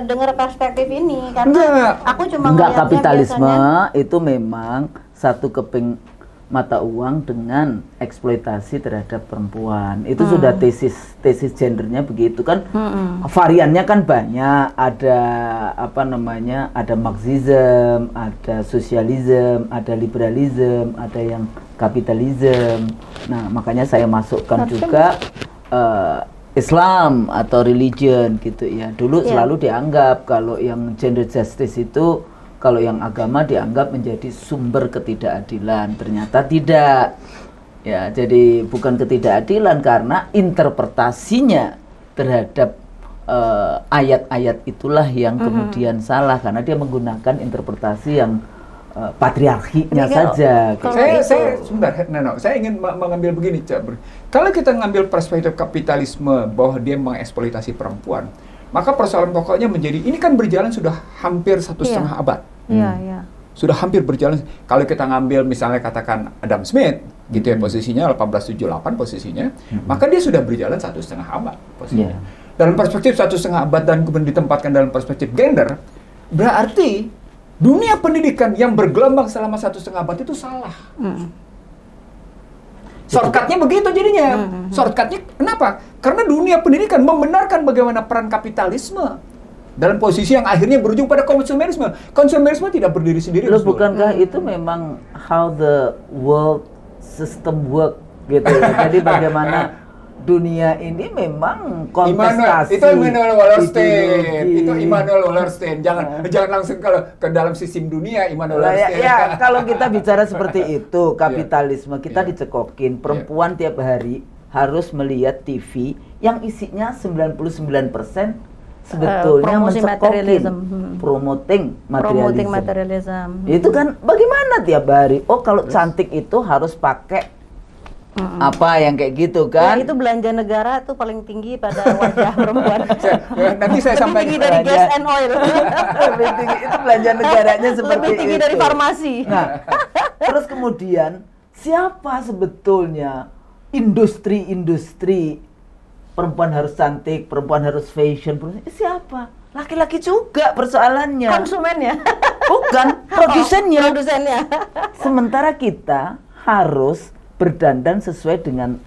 dengar perspektif ini karena aku cuma enggak, ngeliatnya kapitalisme biasanya, itu memang satu keping mata uang dengan eksploitasi terhadap perempuan. Itu sudah tesis gendernya begitu kan. Variannya kan banyak, ada ada Marxism, ada sosialisme, ada liberalisme, ada yang kapitalisme. Nah, makanya saya masukkan juga Islam atau religion gitu ya. Dulu selalu dianggap kalau yang gender justice itu, kalau yang agama dianggap menjadi sumber ketidakadilan. Ternyata tidak. Ya, jadi bukan ketidakadilan karena interpretasinya terhadap ayat-ayat itulah yang kemudian salah, karena dia menggunakan interpretasi yang patriarkinya saja. Saya sebentar, Neno, saya ingin mengambil begini, Cak. Kalau kita ngambil perspektif kapitalisme bahwa dia mengeksploitasi perempuan, maka persoalan pokoknya menjadi, ini kan berjalan sudah hampir 1,5 abad. Sudah hampir berjalan. Kalau kita ngambil misalnya katakan Adam Smith, gitu ya posisinya, 1878 posisinya, maka dia sudah berjalan 1,5 abad posisinya. Dalam perspektif 1,5 abad dan kemudian ditempatkan dalam perspektif gender, berarti dunia pendidikan yang bergelombang selama 1,5 abad itu salah. Shortcutnya begitu jadinya. Shortcutnya kenapa? Karena dunia pendidikan membenarkan bagaimana peran kapitalisme dalam posisi yang akhirnya berujung pada konsumerisme. Konsumerisme tidak berdiri sendiri. Loh, bukankah itu memang how the world system work gitu ya? Jadi bagaimana dunia ini memang kontestasi. Itu Immanuel Wallerstein. Itu Immanuel Wallerstein. Jangan langsung kalau ke dalam sistem dunia Immanuel Wallerstein. Ya, kalau kita bicara seperti itu, kapitalisme kita dicekokin. Perempuan tiap hari harus melihat TV yang isinya 99% sebetulnya mencekokin, promoting materialism. Itu kan bagaimana tiap hari? Oh, kalau cantik itu harus pakai apa yang kayak gitu kan? Ya, itu belanja negara tuh paling tinggi pada wajah perempuan. Nanti saya sampaikan. Lebih tinggi dari gas and oil. Lebih tinggi, itu belanja negaranya seperti lebih tinggi itu. dari farmasi. Nah, terus kemudian siapa sebetulnya industri perempuan harus cantik, perempuan harus fashion, siapa? Laki-laki juga persoalannya. Konsumennya? Bukan, produsennya. Produsennya. Sementara kita harus berdandan sesuai dengan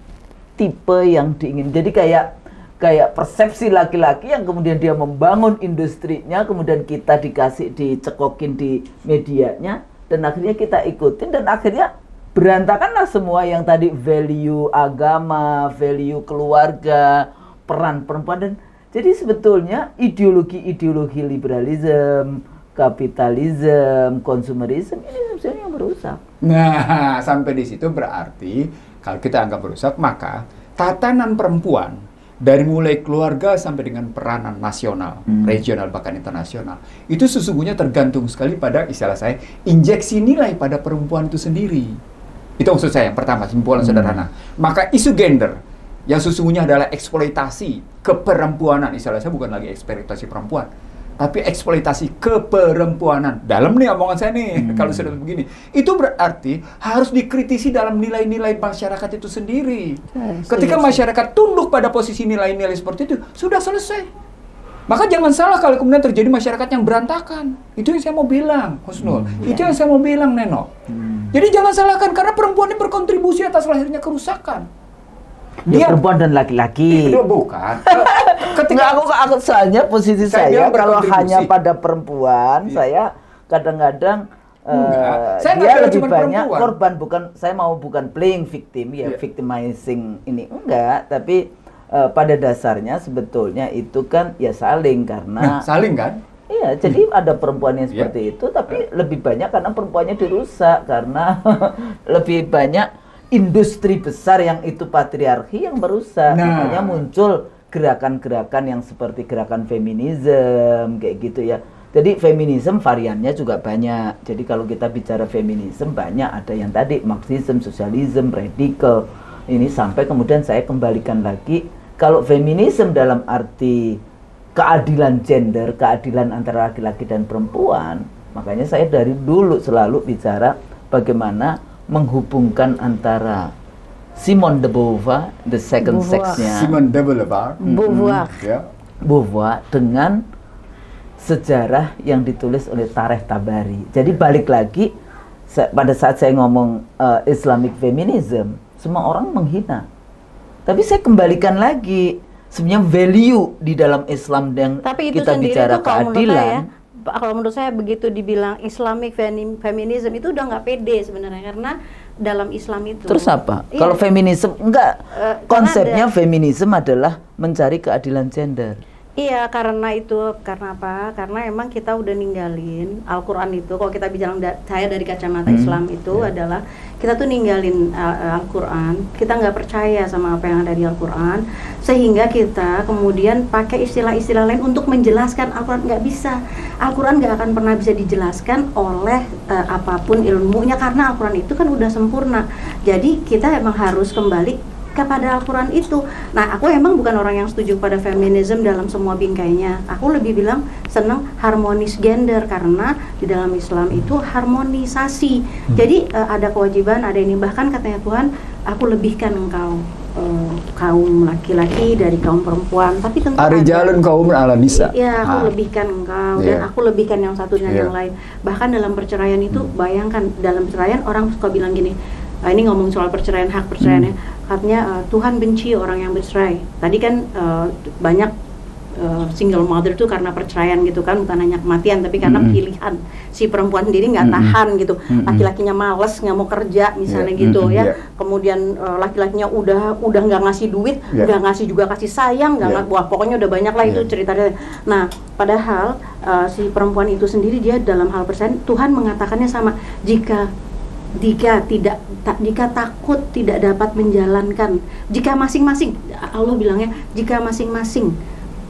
tipe yang diingin. Jadi kayak persepsi laki-laki yang kemudian dia membangun industrinya, kemudian kita dicekokin di medianya, dan akhirnya kita ikutin, dan akhirnya berantakanlah semua yang tadi, value agama, value keluarga, peran perempuan. Dan jadi sebetulnya ideologi liberalisme, kapitalisme, konsumerisme ini sebetulnya yang merusak. Nah, sampai di situ berarti kalau kita anggap merusak, maka tatanan perempuan dari mulai keluarga sampai dengan peranan nasional, regional, bahkan internasional, itu sesungguhnya tergantung sekali pada, istilah saya, injeksi nilai pada perempuan itu sendiri. Itu maksud saya yang pertama, simpulan sederhana. Maka isu gender yang sesungguhnya adalah eksploitasi keperempuanan, istilah saya bukan lagi eksploitasi perempuan, tapi eksploitasi keperempuanan. Dalam nih omongan saya nih, kalau sudah begini, itu berarti harus dikritisi dalam nilai-nilai masyarakat itu sendiri. Ketika masyarakat tunduk pada posisi nilai-nilai seperti itu, sudah selesai. Maka jangan salah kalau kemudian terjadi masyarakat yang berantakan. Itu yang saya mau bilang, Husnul. Itu yang saya mau bilang, Neno. Jadi jangan salahkan, karena perempuan ini berkontribusi atas lahirnya kerusakan. Dia perempuan dan laki-laki. Itu bukan. Ketika aku soalnya posisi saya kalau hanya pada perempuan, saya kadang-kadang dia lebih banyak korban. Saya bukan playing victim ya, victimizing ini enggak, tapi pada dasarnya sebetulnya itu kan ya saling, karena saling kan? Iya, jadi ada perempuan yang seperti itu, tapi lebih banyak karena perempuannya dirusak, karena lebih banyak industri besar yang itu patriarki yang merusak. Makanya muncul gerakan-gerakan yang seperti gerakan feminisme kayak gitu ya. Jadi feminisme variannya juga banyak. Jadi kalau kita bicara feminisme banyak, ada yang tadi Marxisme, sosialisme, radikal. Ini sampai kemudian saya kembalikan lagi, kalau feminisme dalam arti keadilan gender, keadilan antara laki-laki dan perempuan, makanya saya dari dulu selalu bicara bagaimana menghubungkan antara Simone de Beauvoir, the second sex-nya Simone de Beauvoir, Beauvoir dengan sejarah yang ditulis oleh Tarek Tabari. Jadi balik lagi, pada saat saya ngomong Islamic feminism, semua orang menghina. Tapi saya kembalikan lagi, sebenarnya value di dalam Islam yang kita bicara keadilan. Kalau menurut saya begitu dibilang Islamic feminism itu udah nggak pede sebenarnya, karena dalam Islam itu. Terus apa? Kalau feminisme enggak, konsepnya feminisme adalah mencari keadilan gender. Iya, karena apa? Karena emang kita udah ninggalin Al-Quran itu. Kalau kita bicara saya dari kacamata Islam itu adalah kita tuh ninggalin Al-Quran. Kita nggak percaya sama apa yang ada di Al-Quran, sehingga kita kemudian pakai istilah-istilah lain untuk menjelaskan Al-Quran. Nggak bisa. Al-Quran nggak akan pernah bisa dijelaskan oleh apapun ilmunya, karena Al-Quran itu kan udah sempurna. Jadi kita emang harus kembali kepada Al-Quran itu. Nah, aku emang bukan orang yang setuju pada feminisme dalam semua bingkainya. Aku lebih bilang senang harmonis gender, karena di dalam Islam itu harmonisasi. Jadi ada kewajiban, ada ini. Bahkan katanya Tuhan, aku lebihkan engkau kaum laki-laki dari kaum perempuan. Tapi tentu Arijalun kaum ala nisa. Iya, aku lebihkan engkau dan aku lebihkan yang satu dan yang lain. Bahkan dalam perceraian itu, bayangkan dalam perceraian orang suka bilang gini, ini ngomong soal perceraian, hak perceraian ya. Artinya Tuhan benci orang yang bercerai. Tadi kan banyak single mother tuh karena perceraian gitu kan, bukan hanya kematian tapi karena pilihan si perempuan sendiri nggak tahan gitu. Laki-lakinya males, nggak mau kerja misalnya gitu ya. Kemudian laki-lakinya udah nggak ngasih duit, udah ngasih juga kasih sayang, nggak wah pokoknya udah banyak lah itu ceritanya. Nah, padahal si perempuan itu sendiri dia dalam hal perceraian Tuhan mengatakannya sama, jika takut tidak dapat menjalankan, jika masing-masing, Allah bilangnya, jika masing-masing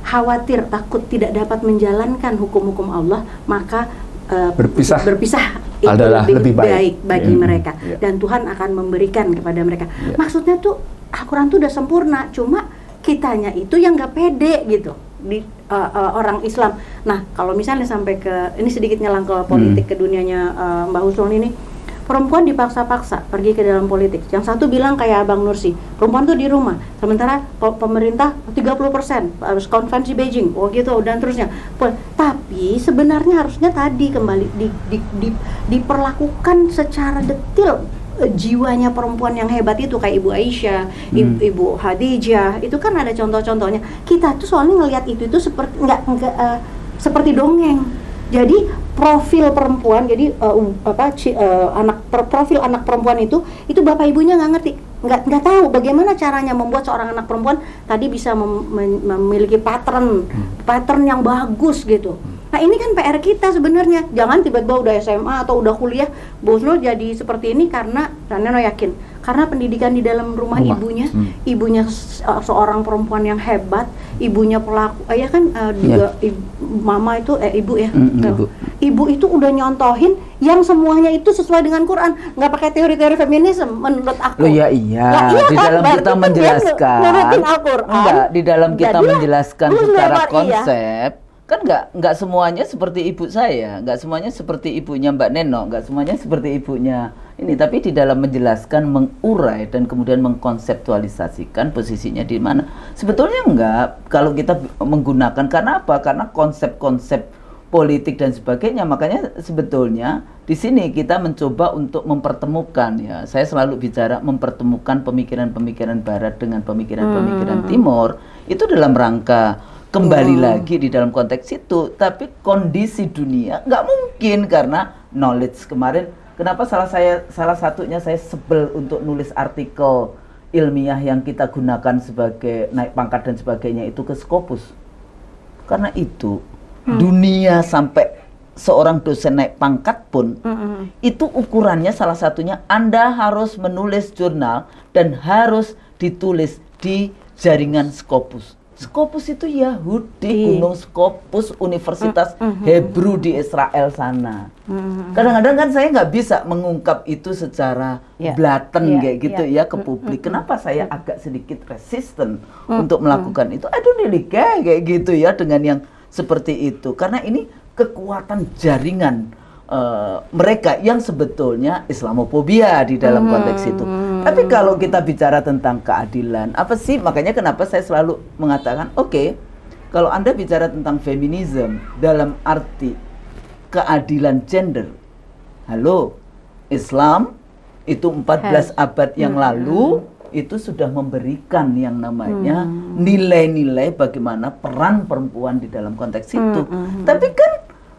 khawatir takut tidak dapat menjalankan hukum-hukum Allah, maka berpisah itu adalah lebih baik bagi mereka, dan Tuhan akan memberikan kepada mereka. Maksudnya tuh Al-Quran tuh udah sempurna, cuma kitanya itu yang nggak pede gitu di orang Islam. Nah, kalau misalnya sampai ke ini sedikit nyelang ke politik, ke dunianya Mbak Husnul ini, perempuan dipaksa-paksa pergi ke dalam politik. Yang satu bilang kayak Abang Nursi, perempuan tuh di rumah. Sementara pemerintah 30% harus konvensi Beijing, gitu dan terusnya. Tapi sebenarnya harusnya tadi kembali diperlakukan secara detail jiwanya perempuan yang hebat itu, kayak Ibu Aisyah, Ibu Khadijah. Itu kan ada contoh-contohnya. Kita tuh soalnya ngelihat itu seperti seperti dongeng. Jadi profil perempuan, jadi profil anak perempuan itu bapak ibunya nggak ngerti, nggak tahu bagaimana caranya membuat seorang anak perempuan tadi bisa memiliki pattern yang bagus gitu. Nah, ini kan PR kita sebenarnya. Jangan tiba-tiba udah SMA atau udah kuliah, Bosno jadi seperti ini karena Neno yakin karena pendidikan di dalam rumah ibunya seorang perempuan yang hebat, ibunya pelaku, ya kan juga mama itu ibu ya, ibu itu udah nyontohin yang semuanya itu sesuai dengan Quran, nggak pakai teori-teori feminisme menurut aku. Di dalam kita menjelaskan, di dalam kita menjelaskan secara konsep. Kan nggak semuanya seperti ibu saya, nggak semuanya seperti ibunya Mbak Neno, nggak semuanya seperti ibunya ini, tapi di dalam menjelaskan, mengurai dan kemudian mengkonseptualisasikan posisinya di mana. Sebetulnya nggak, kalau kita menggunakan, karena apa? Karena konsep-konsep politik dan sebagainya, makanya sebetulnya di sini kita mencoba untuk mempertemukan, ya. Saya selalu bicara mempertemukan pemikiran-pemikiran Barat dengan pemikiran-pemikiran Timur, itu dalam rangka kembali lagi di dalam konteks itu. Tapi kondisi dunia nggak mungkin, karena knowledge kemarin, kenapa salah satunya saya sebel untuk nulis artikel ilmiah yang kita gunakan sebagai naik pangkat dan sebagainya itu ke Scopus, karena itu dunia sampai seorang dosen naik pangkat pun, itu ukurannya salah satunya Anda harus menulis jurnal dan harus ditulis di jaringan Scopus. Scopus itu Yahudi, Gunung Scopus, Universitas Hebrew di Israel sana. Kadang-kadang kan saya nggak bisa mengungkap itu secara blatant kayak gitu ke publik. Kenapa saya agak sedikit resisten untuk melakukan itu? I don't really care kayak gitu dengan yang seperti itu. Karena ini kekuatan jaringan mereka yang sebetulnya Islamophobia di dalam konteks itu. Tapi kalau kita bicara tentang keadilan, apa sih? Makanya kenapa saya selalu mengatakan, oke, kalau Anda bicara tentang feminisme dalam arti keadilan gender, halo, Islam itu 14 abad yang lalu itu sudah memberikan yang namanya nilai-nilai bagaimana peran perempuan di dalam konteks itu. Tapi kan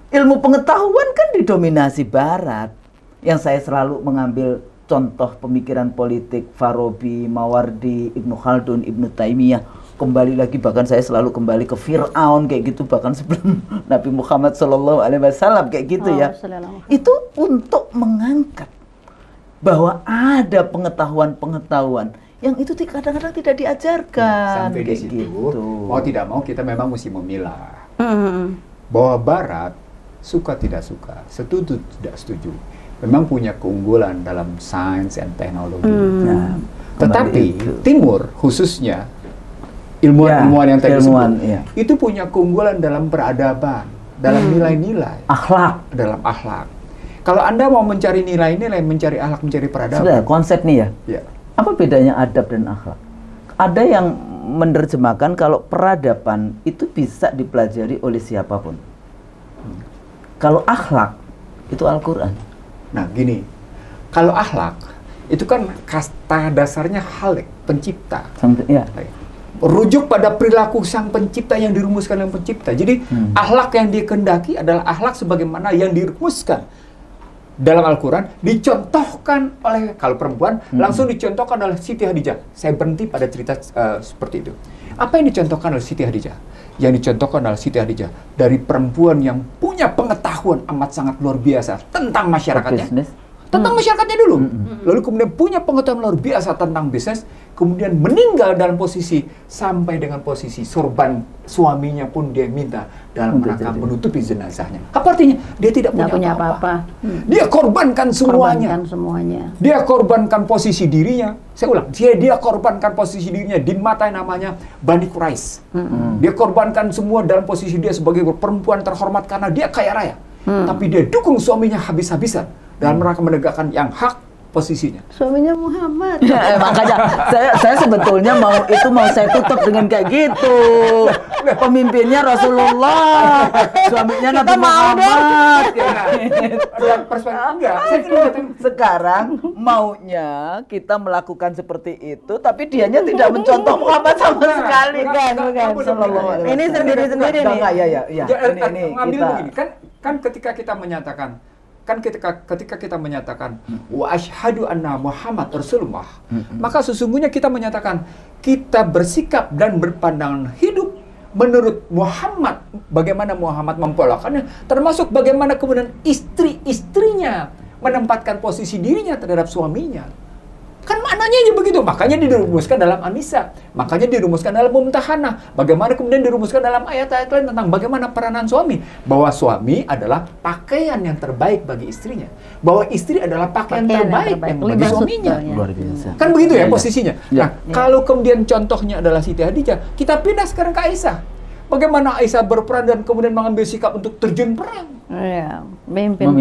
ilmu pengetahuan kan didominasi Barat. Yang saya selalu mengambil contoh pemikiran politik Farabi, Mawardi, Ibnu Khaldun, Ibnu Taimiyah. Kembali lagi, bahkan saya selalu kembali ke Fir'aun kayak gitu, bahkan sebelum Nabi Muhammad SAW kayak gitu Itu untuk mengangkat bahwa ada pengetahuan-pengetahuan yang itu kadang-kadang tidak diajarkan. Sampai di situ, mau tidak mau kita memang mesti memilah bahwa Barat suka tidak suka, setuju tidak setuju, memang punya keunggulan dalam sains dan teknologi. Tetapi Timur khususnya ilmuwan-ilmuwan yang tadi disebut, itu punya keunggulan dalam peradaban, dalam nilai-nilai, akhlak, dalam akhlak. Kalau Anda mau mencari nilai-nilai, mencari akhlak, mencari peradaban, sudah konsep nih apa bedanya adab dan akhlak? Ada yang menerjemahkan kalau peradaban itu bisa dipelajari oleh siapapun. Kalau akhlak itu Al-Quran. Nah gini, kalau akhlak itu kan kasta dasarnya Khalik, pencipta. Rujuk pada perilaku sang pencipta yang dirumuskan oleh pencipta. Jadi akhlak yang dikehendaki adalah akhlak sebagaimana yang dirumuskan dalam Al-Quran, dicontohkan oleh, kalau perempuan langsung dicontohkan oleh Siti Hadijah. Saya berhenti pada cerita seperti itu. Apa yang dicontohkan oleh Siti Hadijah? Yang dicontohkan oleh Siti Hadijah dari perempuan yang punya pengetahuan amat sangat luar biasa tentang masyarakatnya, tentang masyarakatnya dulu, lalu kemudian punya pengetahuan luar biasa tentang bisnis, kemudian meninggal dalam posisi sampai dengan posisi sorban suaminya pun dia minta dalam rangka menutupi jenazahnya. Apa artinya? Dia tidak punya apa-apa. Dia korbankan semuanya. Dia korbankan posisi dirinya. Saya ulang, dia korbankan posisi dirinya di mata yang namanya Bani Quraisy. Dia korbankan semua dalam posisi dia sebagai perempuan terhormat karena dia kaya raya. Tapi dia dukung suaminya habis-habisan dalam rangka menegakkan yang hak posisinya. Suaminya Muhammad. Makanya saya sebetulnya mau saya tutup dengan kayak gitu. Pemimpinnya Rasulullah, suaminya Nabi Muhammad. Sekarang maunya kita melakukan seperti itu, tapi dianya tidak mencontoh Muhammad sama sekali. Bukan. Ini sendiri-sendiri nih. Ini kita kan ketika kita menyatakan ketika kita menyatakan wa asyhadu anna Muhammad Rasulullah, maka sesungguhnya kita menyatakan kita bersikap dan berpandangan hidup menurut Muhammad, bagaimana Muhammad mempolakannya, termasuk bagaimana kemudian istri-istrinya menempatkan posisi dirinya terhadap suaminya. Kan maknanya begitu, makanya dirumuskan dalam An-Nisa, makanya dirumuskan dalam Mumtahanah, bagaimana kemudian dirumuskan dalam ayat-ayat lain tentang bagaimana peranan suami, bahwa suami adalah pakaian yang terbaik bagi istrinya, bahwa istri adalah pakaian terbaik yang bagi suaminya. Luar biasa. Kan begitu ya posisinya. Nah, kalau kemudian contohnya adalah Siti Hadijah, kita pindah sekarang ke Aisyah. Bagaimana Aisyah berperan dan kemudian mengambil sikap untuk terjun perang. Memimpin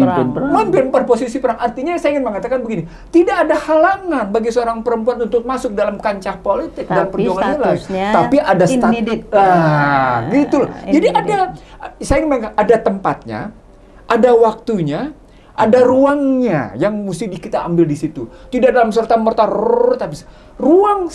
perang, posisi perang. Artinya saya ingin mengatakan begini, tidak ada halangan bagi seorang perempuan untuk masuk dalam kancah politik dan perjuangan nilai. Tapi ada status. Gitu loh. Jadi saya ingin mengatakan, ada tempatnya, ada waktunya, ada ruangnya yang mesti kita ambil di situ. Tidak dalam serta-merta, tapi ruang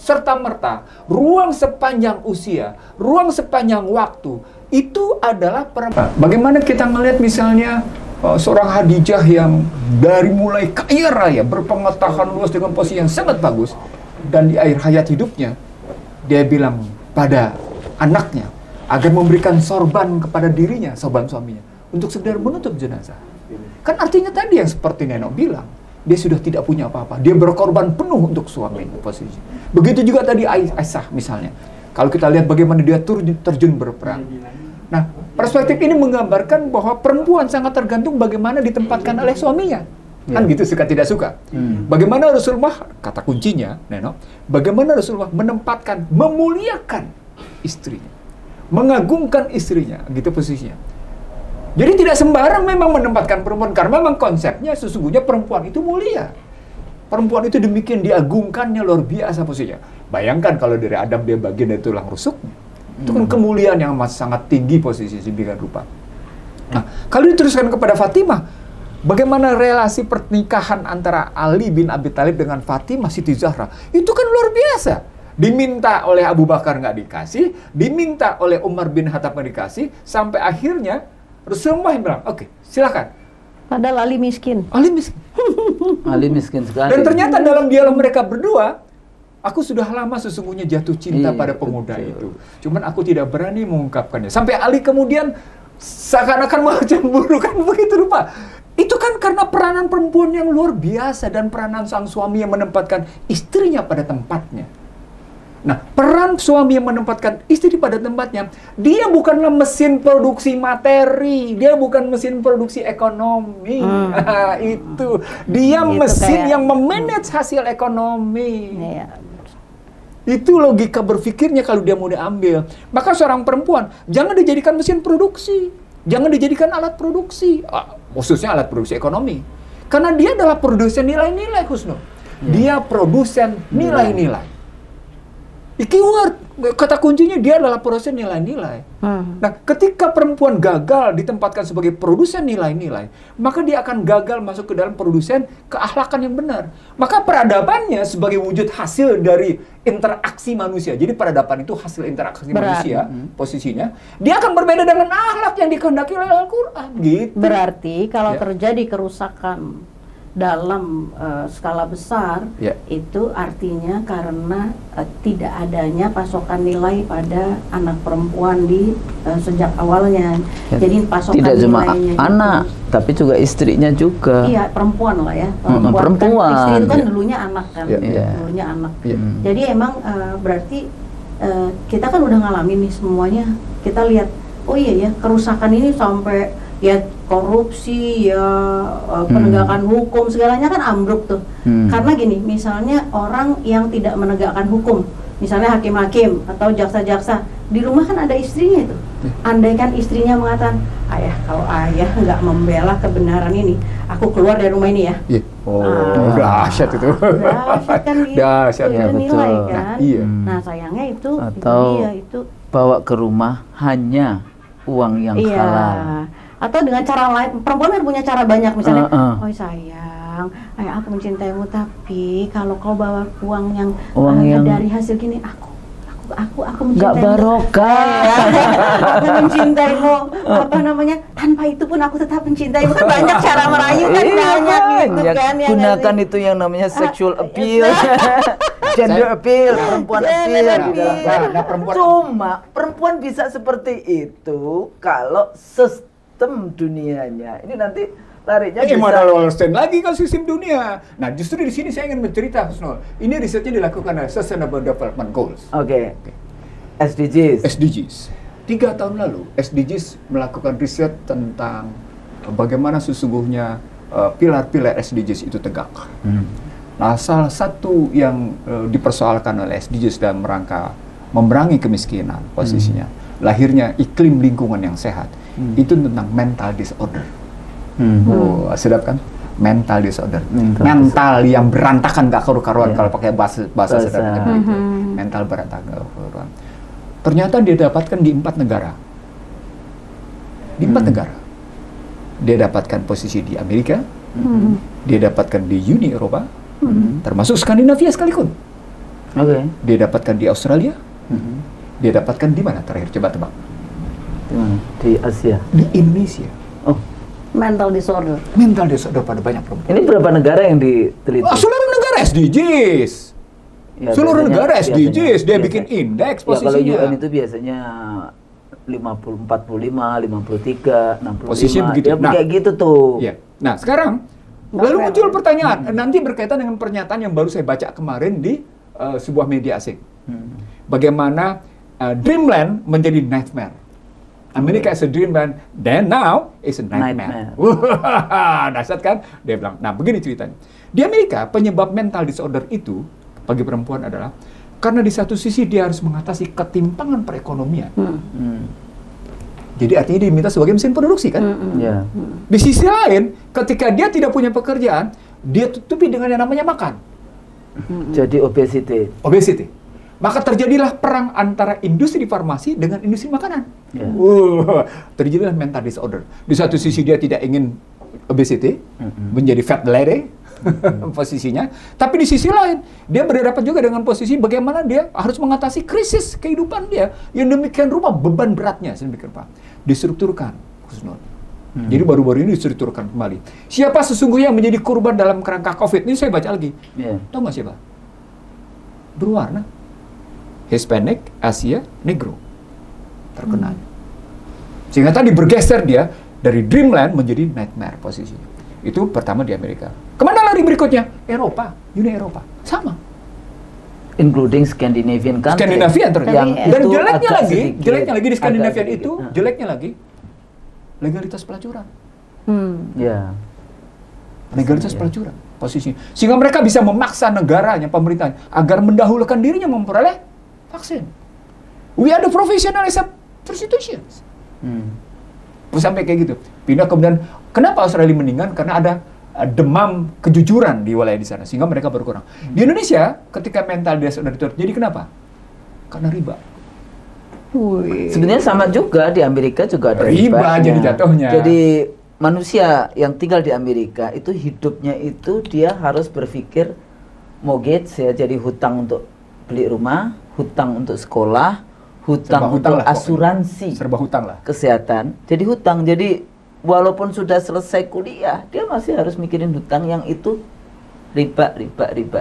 serta-merta, ruang sepanjang usia, ruang sepanjang waktu, itu adalah perempuan. Bagaimana kita melihat misalnya seorang Hadijah yang dari mulai kaya raya, berpengetahuan luas dengan posisi yang sangat bagus, dan di akhir hayat hidupnya, dia bilang pada anaknya, agar memberikan sorban kepada dirinya, sorban suaminya, untuk sekedar menutup jenazah. Kan artinya tadi yang seperti Neno bilang, dia sudah tidak punya apa-apa. Dia berkorban penuh untuk suami posisi. Begitu juga tadi Aisyah misalnya. Kalau kita lihat bagaimana dia terjun berperang. Nah, perspektif ini menggambarkan bahwa perempuan sangat tergantung bagaimana ditempatkan oleh suaminya. Kan gitu, suka tidak suka. Bagaimana Rasulullah, kata kuncinya, Neno, bagaimana Rasulullah menempatkan, memuliakan istrinya, mengagungkan istrinya, gitu posisinya. Jadi tidak sembarang memang menempatkan perempuan, karena memang konsepnya sesungguhnya perempuan itu mulia. Perempuan itu demikian diagungkannya, luar biasa posisinya. Bayangkan kalau dari Adam dia bagian dari tulang rusuknya. Itu kan kemuliaan yang sangat tinggi posisi sedemikian rupa. Nah, kalau diteruskan kepada Fatimah, bagaimana relasi pernikahan antara Ali bin Abi Thalib dengan Fatimah Siti Zahra, itu kan luar biasa. Diminta oleh Abu Bakar nggak dikasih, diminta oleh Umar bin Khattab nggak dikasih, sampai akhirnya Rasulullah bilang, oke, silakan. Padahal Ali miskin. Ali miskin. Ali miskin sekali. Dan ternyata dalam dialog mereka berdua, aku sudah lama sesungguhnya jatuh cinta pada pemuda itu. Cuman aku tidak berani mengungkapkannya. Sampai Ali kemudian seakan-akan mau cemburu, kan begitu rupa. Itu kan karena peranan perempuan yang luar biasa dan peranan sang suami yang menempatkan istrinya pada tempatnya. Nah, peran suami yang menempatkan istri pada tempatnya, dia bukanlah mesin produksi materi, dia bukan mesin produksi ekonomi. Itu dia gitu, mesin yang memanage hasil ekonomi. Itu logika berpikirnya kalau dia mau diambil. Maka seorang perempuan jangan dijadikan mesin produksi, jangan dijadikan alat produksi, khususnya alat produksi ekonomi. Karena dia adalah produsen nilai-nilai, Husnul. Dia produsen nilai-nilai. Keyword, kata kuncinya dia adalah produsen nilai-nilai. Nah, ketika perempuan gagal ditempatkan sebagai produsen nilai-nilai, maka dia akan gagal masuk ke dalam produsen keakhlakan yang benar. Maka peradabannya sebagai wujud hasil dari interaksi manusia. Jadi peradaban itu hasil interaksi manusia, posisinya. Dia akan berbeda dengan akhlak yang dikehendaki oleh Al-Quran. Gitu. Berarti kalau terjadi kerusakan dalam skala besar, itu artinya karena tidak adanya pasokan nilai pada anak perempuan di sejak awalnya. Jadi pasokan tidak cuma anak, itu, tapi juga istrinya juga. Iya, perempuan lah ya. Perempuan. Kan, istri itu kan dulunya anak kan, dulunya anak. Jadi emang berarti kita kan udah ngalamin nih semuanya. Kita lihat, oh iya ya, kerusakan ini sampai ya korupsi, ya penegakan hukum, segalanya kan ambruk tuh. Karena gini, misalnya orang yang tidak menegakkan hukum, misalnya hakim-hakim atau jaksa-jaksa, di rumah kan ada istrinya itu. Andaikan istrinya mengatakan, ayah, kalau ayah nggak membela kebenaran ini, aku keluar dari rumah ini ya. Dahsyat itu. Dahsyat kan gitu. Dahsyat, itu nilai kan. Nah sayangnya itu, atau itu bawa ke rumah hanya uang yang halal. Atau dengan cara lain, perempuan kan punya cara banyak, misalnya, oh sayang, aku mencintaimu, tapi kalau kau bawa uang yang dari hasil gini, aku mencintaimu. Gak barokah. Aku mencintaimu, apa namanya, tanpa itu pun aku tetap mencintaimu. Banyak cara merayu kan, banyak gitu kan. Gunakan itu yang namanya sexual appeal. Gender appeal, perempuan appeal. Cuma perempuan bisa seperti itu kalau sistem dunianya ini nanti larinya bisa. Gimana lo understand lagi kan sistem dunia? Nah, justru di sini saya ingin bercerita, Husnul. Ini risetnya dilakukan oleh Sustainable Development Goals. SDGs. 3 tahun lalu, SDGs melakukan riset tentang bagaimana sesungguhnya pilar-pilar SDGs itu tegak. Nah, salah satu yang dipersoalkan oleh SDGs dalam rangka memerangi kemiskinan, posisinya, lahirnya iklim lingkungan yang sehat. Itu tentang mental disorder. Sedap kan? Mental disorder. Mental yang berantakan gak karu-karuan kalau pakai bahasa sederhana gitu. Mental berantakan gak karu-karuan. Ternyata dia dapatkan di 4 negara. Di 4 negara. Dia dapatkan posisi di Amerika. Dia dapatkan di Uni Eropa. Termasuk Skandinavia sekalipun. Dia dapatkan di Australia. Dia dapatkan di mana terakhir? Coba tebak. Di Asia. Di Indonesia. Mental disorder pada banyak perempuan. Ini berapa negara yang diteliti? Seluruh negara SDGs. Seluruh negara SDGs. Dia bikin indeks posisinya. Kalau UN itu biasanya 50, 45, 53, 65. Posisinya begitu. Dia kayak gitu tuh. Iya. Nah, sekarang lalu muncul pertanyaan, nanti berkaitan dengan pernyataan yang baru saya baca kemarin di sebuah media asing. Bagaimana dreamland menjadi nightmare. Amerika is a dreamland, then now is a nightmare. Wah, dahsyat kan? Dia bilang, nah begini ceritanya. Di Amerika, penyebab mental disorder itu bagi perempuan adalah karena di satu sisi dia harus mengatasi ketimpangan perekonomian. Jadi artinya dia diminta sebagai mesin produksi kan? Di sisi lain, ketika dia tidak punya pekerjaan, dia tutupi dengan yang namanya makan. Jadi obesity. Maka terjadilah perang antara industri farmasi dengan industri makanan. Terjadilah mental disorder. Di satu sisi dia tidak ingin obesity, menjadi fat lady, posisinya. Tapi di sisi lain, dia berhadapan juga dengan posisi bagaimana dia harus mengatasi krisis kehidupan dia. Yang demikian rupa beban beratnya, sedemikian rupa. Distrukturkan, Kusnul. Jadi baru-baru ini distrukturkan kembali. Siapa sesungguhnya yang menjadi korban dalam kerangka COVID? Ini saya baca lagi. Tahu nggak siapa? Berwarna. Hispanic, Asia, Negro. Terkenal. Sehingga tadi bergeser dia dari dreamland menjadi nightmare posisinya. Itu pertama di Amerika. Kemana lari berikutnya? Eropa, Uni Eropa. Sama. Including Scandinavian country. Scandinavian terus. Dan jeleknya lagi di Scandinavian itu, jeleknya lagi legalitas pelacuran. Legalitas pelacuran posisinya. Sehingga mereka bisa memaksa negaranya, pemerintahnya, agar mendahulukan dirinya memperoleh vaksin. We are the professional except prostitutions. Sampai kayak gitu. Pindah kemudian, kenapa Australia meninggal? Karena ada demam kejujuran di wilayah di sana, sehingga mereka berkurang. Di Indonesia, ketika mental disorder terjadi, kenapa? Karena riba. Sebenarnya sama juga di Amerika juga ada riba jadi jatuhnya. Jadi manusia yang tinggal di Amerika itu hidupnya itu dia harus berpikir mortgage ya, jadi hutang untuk beli rumah, hutang untuk sekolah, hutang untuk asuransi, serba hutang lah, kesehatan. Jadi hutang. Jadi walaupun sudah selesai kuliah, dia masih harus mikirin hutang yang itu riba.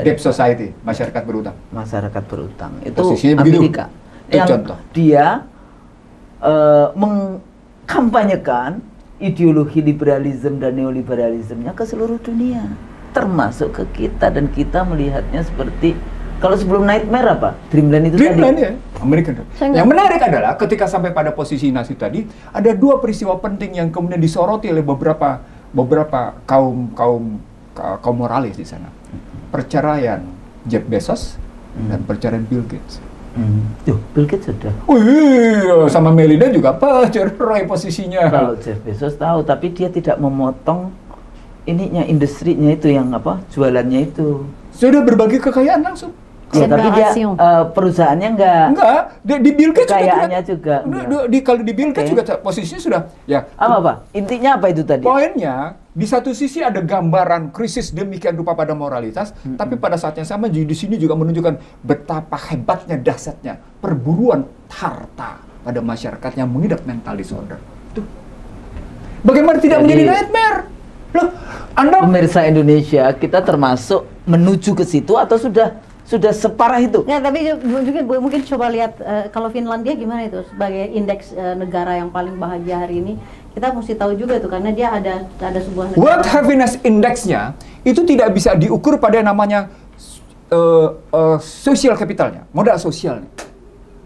Debt society, masyarakat berutang. Masyarakat berutang. Itu posisinya Amerika. Itu yang contoh. Dia mengkampanyekan ideologi liberalisme dan neoliberalismenya ke seluruh dunia, termasuk ke kita, dan kita melihatnya seperti kalau sebelum nightmare apa? Dreamland itu Dreamland tadi. Ya, American. Yang menarik adalah ketika sampai pada posisi nasib tadi, ada dua peristiwa penting yang kemudian disoroti oleh beberapa kaum moralis di sana. Perceraian Jeff Bezos dan perceraian Bill Gates. Bill Gates sudah. Sama Melinda juga cerai posisinya. Kalau Jeff Bezos tahu, tapi dia tidak memotong industrinya itu yang jualannya itu. Sudah berbagi kekayaan langsung. Ya, tapi dia perusahaannya enggak. Di Bill Gates kekayaannya juga. Kalau di Bill Gates juga posisinya sudah ya. Apa? Intinya apa itu tadi? Poinnya di satu sisi ada gambaran krisis demikian rupa pada moralitas, tapi pada saat yang sama di sini juga menunjukkan betapa hebatnya, dahsyatnya perburuan harta pada masyarakat yang mengidap mental disorder. Tuh. Bagaimana tidak menjadi nightmare? Loh, Anda pemirsa Indonesia, kita termasuk menuju ke situ atau sudah separah itu? Ya, tapi juga mungkin coba lihat kalau Finlandia gimana itu sebagai indeks negara yang paling bahagia hari ini. Kita mesti tahu juga itu karena dia ada sebuah negara. World Happiness Index-nya itu tidak bisa diukur pada yang namanya social capitalnya, modal sosialnya.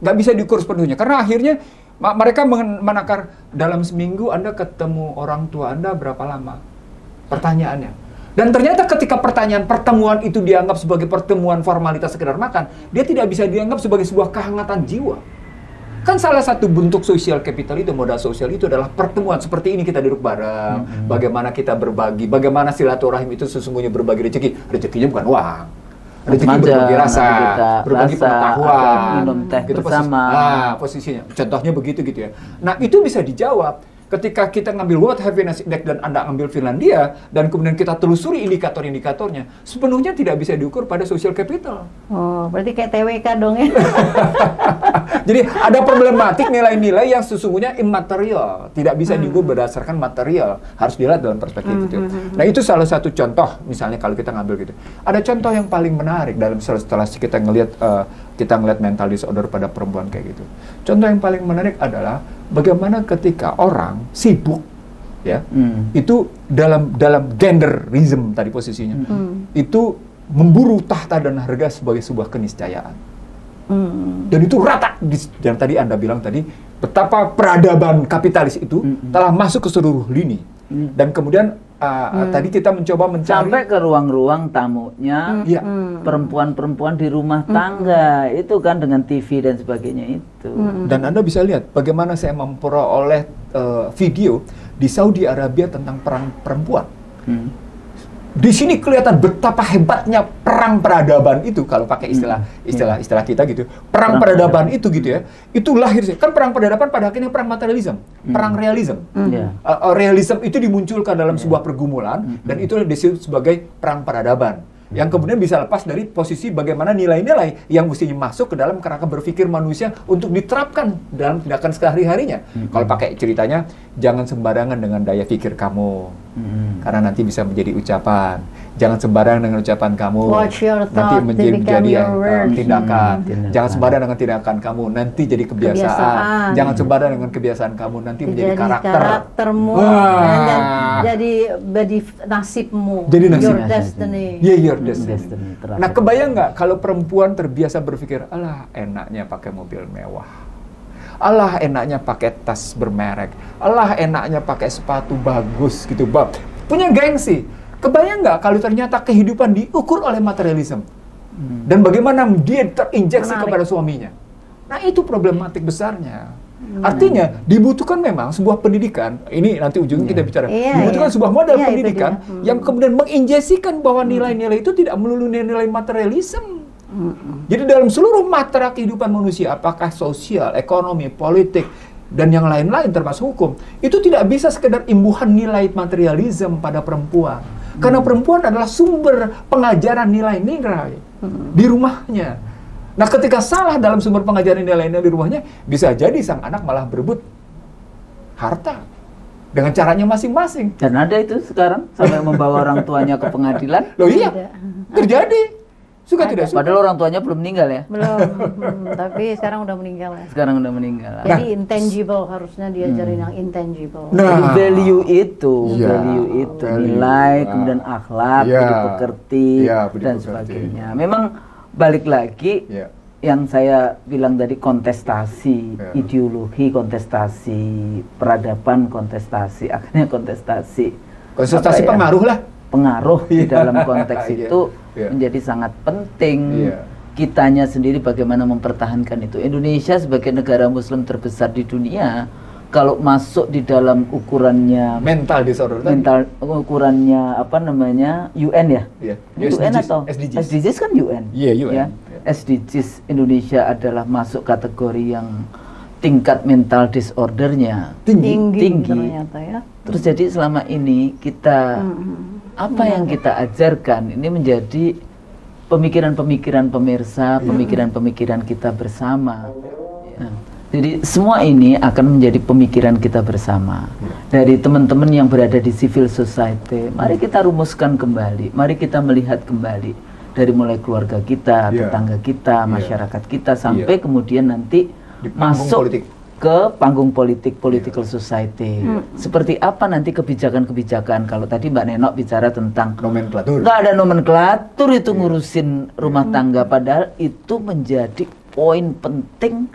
Nggak bisa diukur sepenuhnya karena akhirnya mereka menakar dalam seminggu Anda ketemu orang tua Anda berapa lama? Pertanyaannya. Dan ternyata ketika pertemuan itu dianggap sebagai pertemuan formalitas sekedar makan, dia tidak bisa dianggap sebagai sebuah kehangatan jiwa. Kan salah satu bentuk social capital itu, modal sosial itu adalah pertemuan seperti ini, kita duduk bareng, bagaimana kita berbagi, bagaimana silaturahim itu sesungguhnya berbagi rezeki. Rezekinya bukan uang. Rezeki berbagi rasa, berbagi pengetahuan, minum teh gitu bersama. Posisinya. Contohnya begitu gitu ya. Nah, itu bisa dijawab ketika kita ngambil World Happiness Index dan Anda ambil Finlandia dan kemudian kita telusuri indikator-indikatornya, sepenuhnya tidak bisa diukur pada social capital. Oh, berarti kayak TWK dong ya. Jadi ada problematik nilai-nilai yang sesungguhnya immaterial, tidak bisa diukur berdasarkan material, harus dilihat dalam perspektif itu. Nah, itu salah satu contoh misalnya kalau kita ngambil gitu. Ada contoh yang paling menarik dalam setelah kita ngelihat mental disorder pada perempuan kayak gitu. Contoh yang paling menarik adalah bagaimana ketika orang sibuk, ya, itu dalam genderism tadi posisinya, itu memburu tahta dan harga sebagai sebuah keniscayaan. Dan itu rata, yang tadi Anda bilang tadi, betapa peradaban kapitalis itu telah masuk ke seluruh lini. Dan kemudian tadi kita mencoba mencari sampai ke ruang-ruang tamunya, perempuan-perempuan di rumah tangga, itu kan dengan TV dan sebagainya itu. Dan Anda bisa lihat bagaimana saya memperoleh video di Saudi Arabia tentang perang perempuan. Di sini kelihatan betapa hebatnya perang peradaban itu, kalau pakai istilah kita gitu. Perang peradaban itu gitu ya. Itu lahir kan perang peradaban pada akhirnya perang materialisme, perang realisme. Realisme itu dimunculkan dalam sebuah pergumulan dan itu disebut sebagai perang peradaban. Yang kemudian bisa lepas dari posisi bagaimana nilai-nilai yang mestinya masuk ke dalam kerangka berpikir manusia untuk diterapkan dalam tindakan sehari-harinya. Kalau pakai ceritanya, jangan sembarangan dengan daya pikir kamu, karena nanti bisa menjadi ucapan. Jangan sembarangan dengan ucapan kamu, nanti menjadi tindakan. Jangan sembarangan dengan tindakan kamu, nanti jadi kebiasaan. Jangan sembarangan dengan kebiasaan kamu, nanti menjadi karaktermu. Jadi nasibmu. Jadi nasib. Your destiny. Your destiny. Nah, kebayang nggak kalau perempuan terbiasa berpikir, alah enaknya pakai mobil mewah, alah enaknya pakai tas bermerek, alah enaknya pakai sepatu bagus gitu, Bab. Punya gengsi. Kebayang nggak kalau ternyata kehidupan diukur oleh materialisme dan bagaimana dia terinjeksi kepada suaminya. Nah, itu problematik besarnya. Artinya dibutuhkan memang sebuah pendidikan. Ini nanti ujungnya kita bicara. Dibutuhkan sebuah model pendidikan yang kemudian menginjesikan bahwa nilai-nilai itu tidak melulu nilai materialisme. Jadi dalam seluruh matra kehidupan manusia, apakah sosial, ekonomi, politik, dan yang lain-lain termasuk hukum, itu tidak bisa sekedar imbuhan nilai materialisme pada perempuan. Karena perempuan adalah sumber pengajaran nilai-nilai di rumahnya. Nah, ketika salah dalam sumber pengajaran nilai-nilai di rumahnya, bisa jadi sang anak malah berebut harta dengan caranya masing-masing. Dan ada itu sekarang sampai membawa orang tuanya ke pengadilan. Loh iya, terjadi. Suka tidak suka. Padahal orang tuanya belum meninggal ya? Belum, tapi sekarang udah meninggal ya. Sekarang udah meninggal. Jadi intangible, harusnya diajarin yang intangible. Jadi value itu, nilai, kemudian akhlak, budi pekerti, dan sebagainya. Memang balik lagi, yang saya bilang tadi, kontestasi ideologi, kontestasi peradaban, kontestasi, akhirnya kontestasi pengaruh lah. Pengaruh di dalam konteks itu menjadi sangat penting. Kitanya sendiri bagaimana mempertahankan itu. Indonesia sebagai negara muslim terbesar di dunia, kalau masuk di dalam ukurannya mental disorder, ukurannya apa namanya, UN ya? UN atau SDGs kan UN. UN. SDGs Indonesia adalah masuk kategori yang tingkat mental disordernya tinggi. Ternyata ya. Terus jadi selama ini kita apa yang kita ajarkan ini menjadi pemikiran-pemikiran pemirsa, pemikiran-pemikiran kita bersama. Jadi semua ini akan menjadi pemikiran kita bersama. Dari teman-teman yang berada di civil society, mari kita rumuskan kembali, mari kita melihat kembali dari mulai keluarga kita, tetangga kita, masyarakat kita, sampai kemudian nanti masuk ke panggung politik, political society. Seperti apa nanti kebijakan-kebijakan? Kalau tadi Mbak Nenok bicara tentang nomenklatur. Nggak ada nomenklatur itu ngurusin rumah tangga, padahal itu menjadi poin penting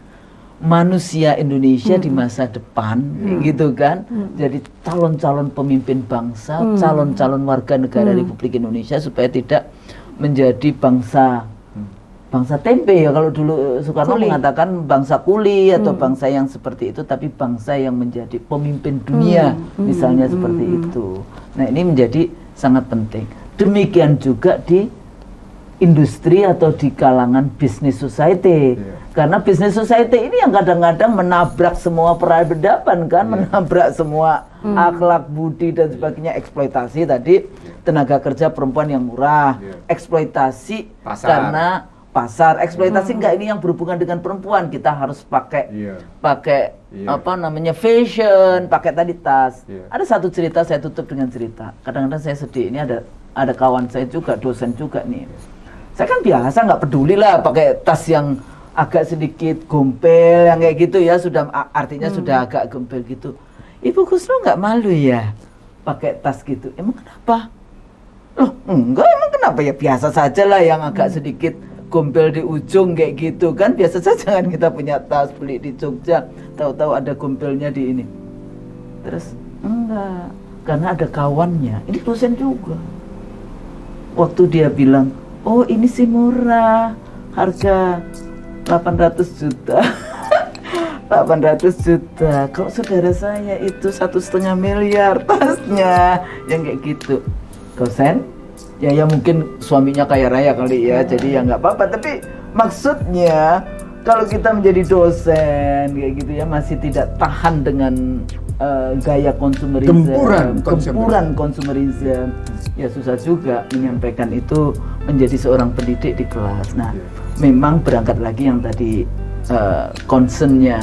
manusia Indonesia di masa depan, gitu kan? Jadi calon-calon pemimpin bangsa, calon-calon warga negara Republik Indonesia, supaya tidak menjadi bangsa tempe ya, kalau dulu Soekarno mengatakan bangsa kuli atau bangsa yang seperti itu, tapi bangsa yang menjadi pemimpin dunia, misalnya seperti itu. Nah, ini menjadi sangat penting. Demikian juga di industri atau di kalangan business society. Karena business society ini yang kadang-kadang menabrak semua peradaban kan, menabrak semua akhlak, budi dan sebagainya. Eksploitasi tadi, tenaga kerja perempuan yang murah, eksploitasi karena pasar, eksploitasi enggak ini yang berhubungan dengan perempuan, kita harus pakai apa namanya, fashion, pakai tadi tas. Ada satu cerita, saya tutup dengan cerita. Kadang-kadang saya sedih, ini ada kawan saya juga, dosen juga nih. Saya kan biasa nggak peduli lah pakai tas yang agak sedikit gompel yang kayak gitu ya, sudah artinya sudah agak gompel gitu. Ibu Kusno nggak malu ya pakai tas gitu? Emang kenapa? Loh, enggak, emang kenapa ya? Biasa saja lah yang agak sedikit gompel di ujung kayak gitu kan, biasa saja kan. Kita punya tas beli di Jogja, tahu-tahu ada gompelnya di ini. Terus enggak, karena ada kawannya, ini dosen juga. Waktu dia bilang, oh ini sih murah, harga 800 juta. 800 juta. Kalau saudara saya itu 1,5 miliar tasnya, yang kayak gitu. Dosen, ya mungkin suaminya kaya raya kali ya, jadi ya nggak apa-apa. Tapi maksudnya kalau kita menjadi dosen kayak gitu ya, masih tidak tahan dengan gaya konsumerisme, gempuran konsumerisme, ya susah juga menyampaikan itu menjadi seorang pendidik di kelas. Nah, memang berangkat lagi yang tadi concernnya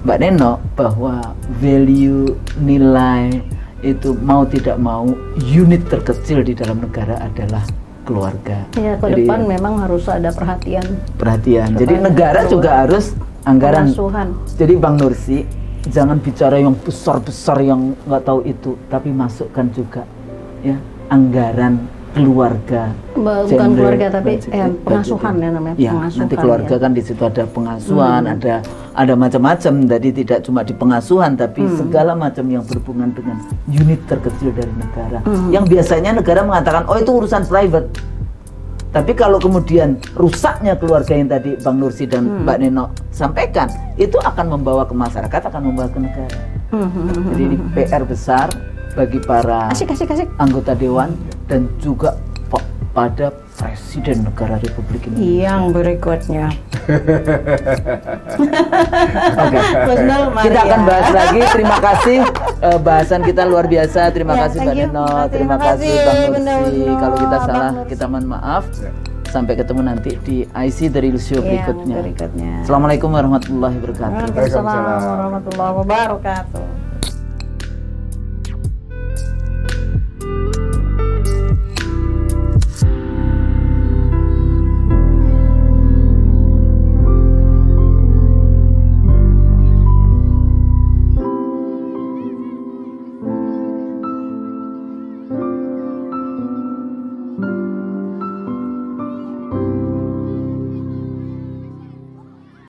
Mbak Neno, bahwa value, nilai itu mau tidak mau unit terkecil di dalam negara adalah keluarga. Ya, ke depan memang harus ada perhatian. Jadi negara juga harus anggaran. Pengasuhan. Jadi Bang Nursi, jangan bicara yang besar-besar yang nggak tahu itu, tapi masukkan juga ya anggaran keluarga. Bukan gender, keluarga tapi pengasuhan ya namanya. Ya, nanti keluarga kan di situ ada pengasuhan, ada macam-macam. Jadi tidak cuma di pengasuhan, tapi segala macam yang berhubungan dengan unit terkecil dari negara. Yang biasanya negara mengatakan, oh itu urusan private. Tapi kalau kemudian rusaknya keluarga yang tadi Bang Nursi dan Mbak Neno sampaikan, itu akan membawa ke masyarakat, akan membawa ke negara. Jadi ini PR besar bagi para anggota dewan dan juga pada Presiden Negara Republik Indonesia. Yang berikutnya. Oke. Kita akan bahas lagi. Terima kasih, bahasan kita luar biasa. Terima kasih Mbak Neno, terima kasih Bang Nursi. Kalau kita salah, kita mohon maaf. Sampai ketemu nanti di IC The Real Show berikutnya. Assalamualaikum warahmatullahi wabarakatuh. Waalaikumsalam warahmatullahi wabarakatuh.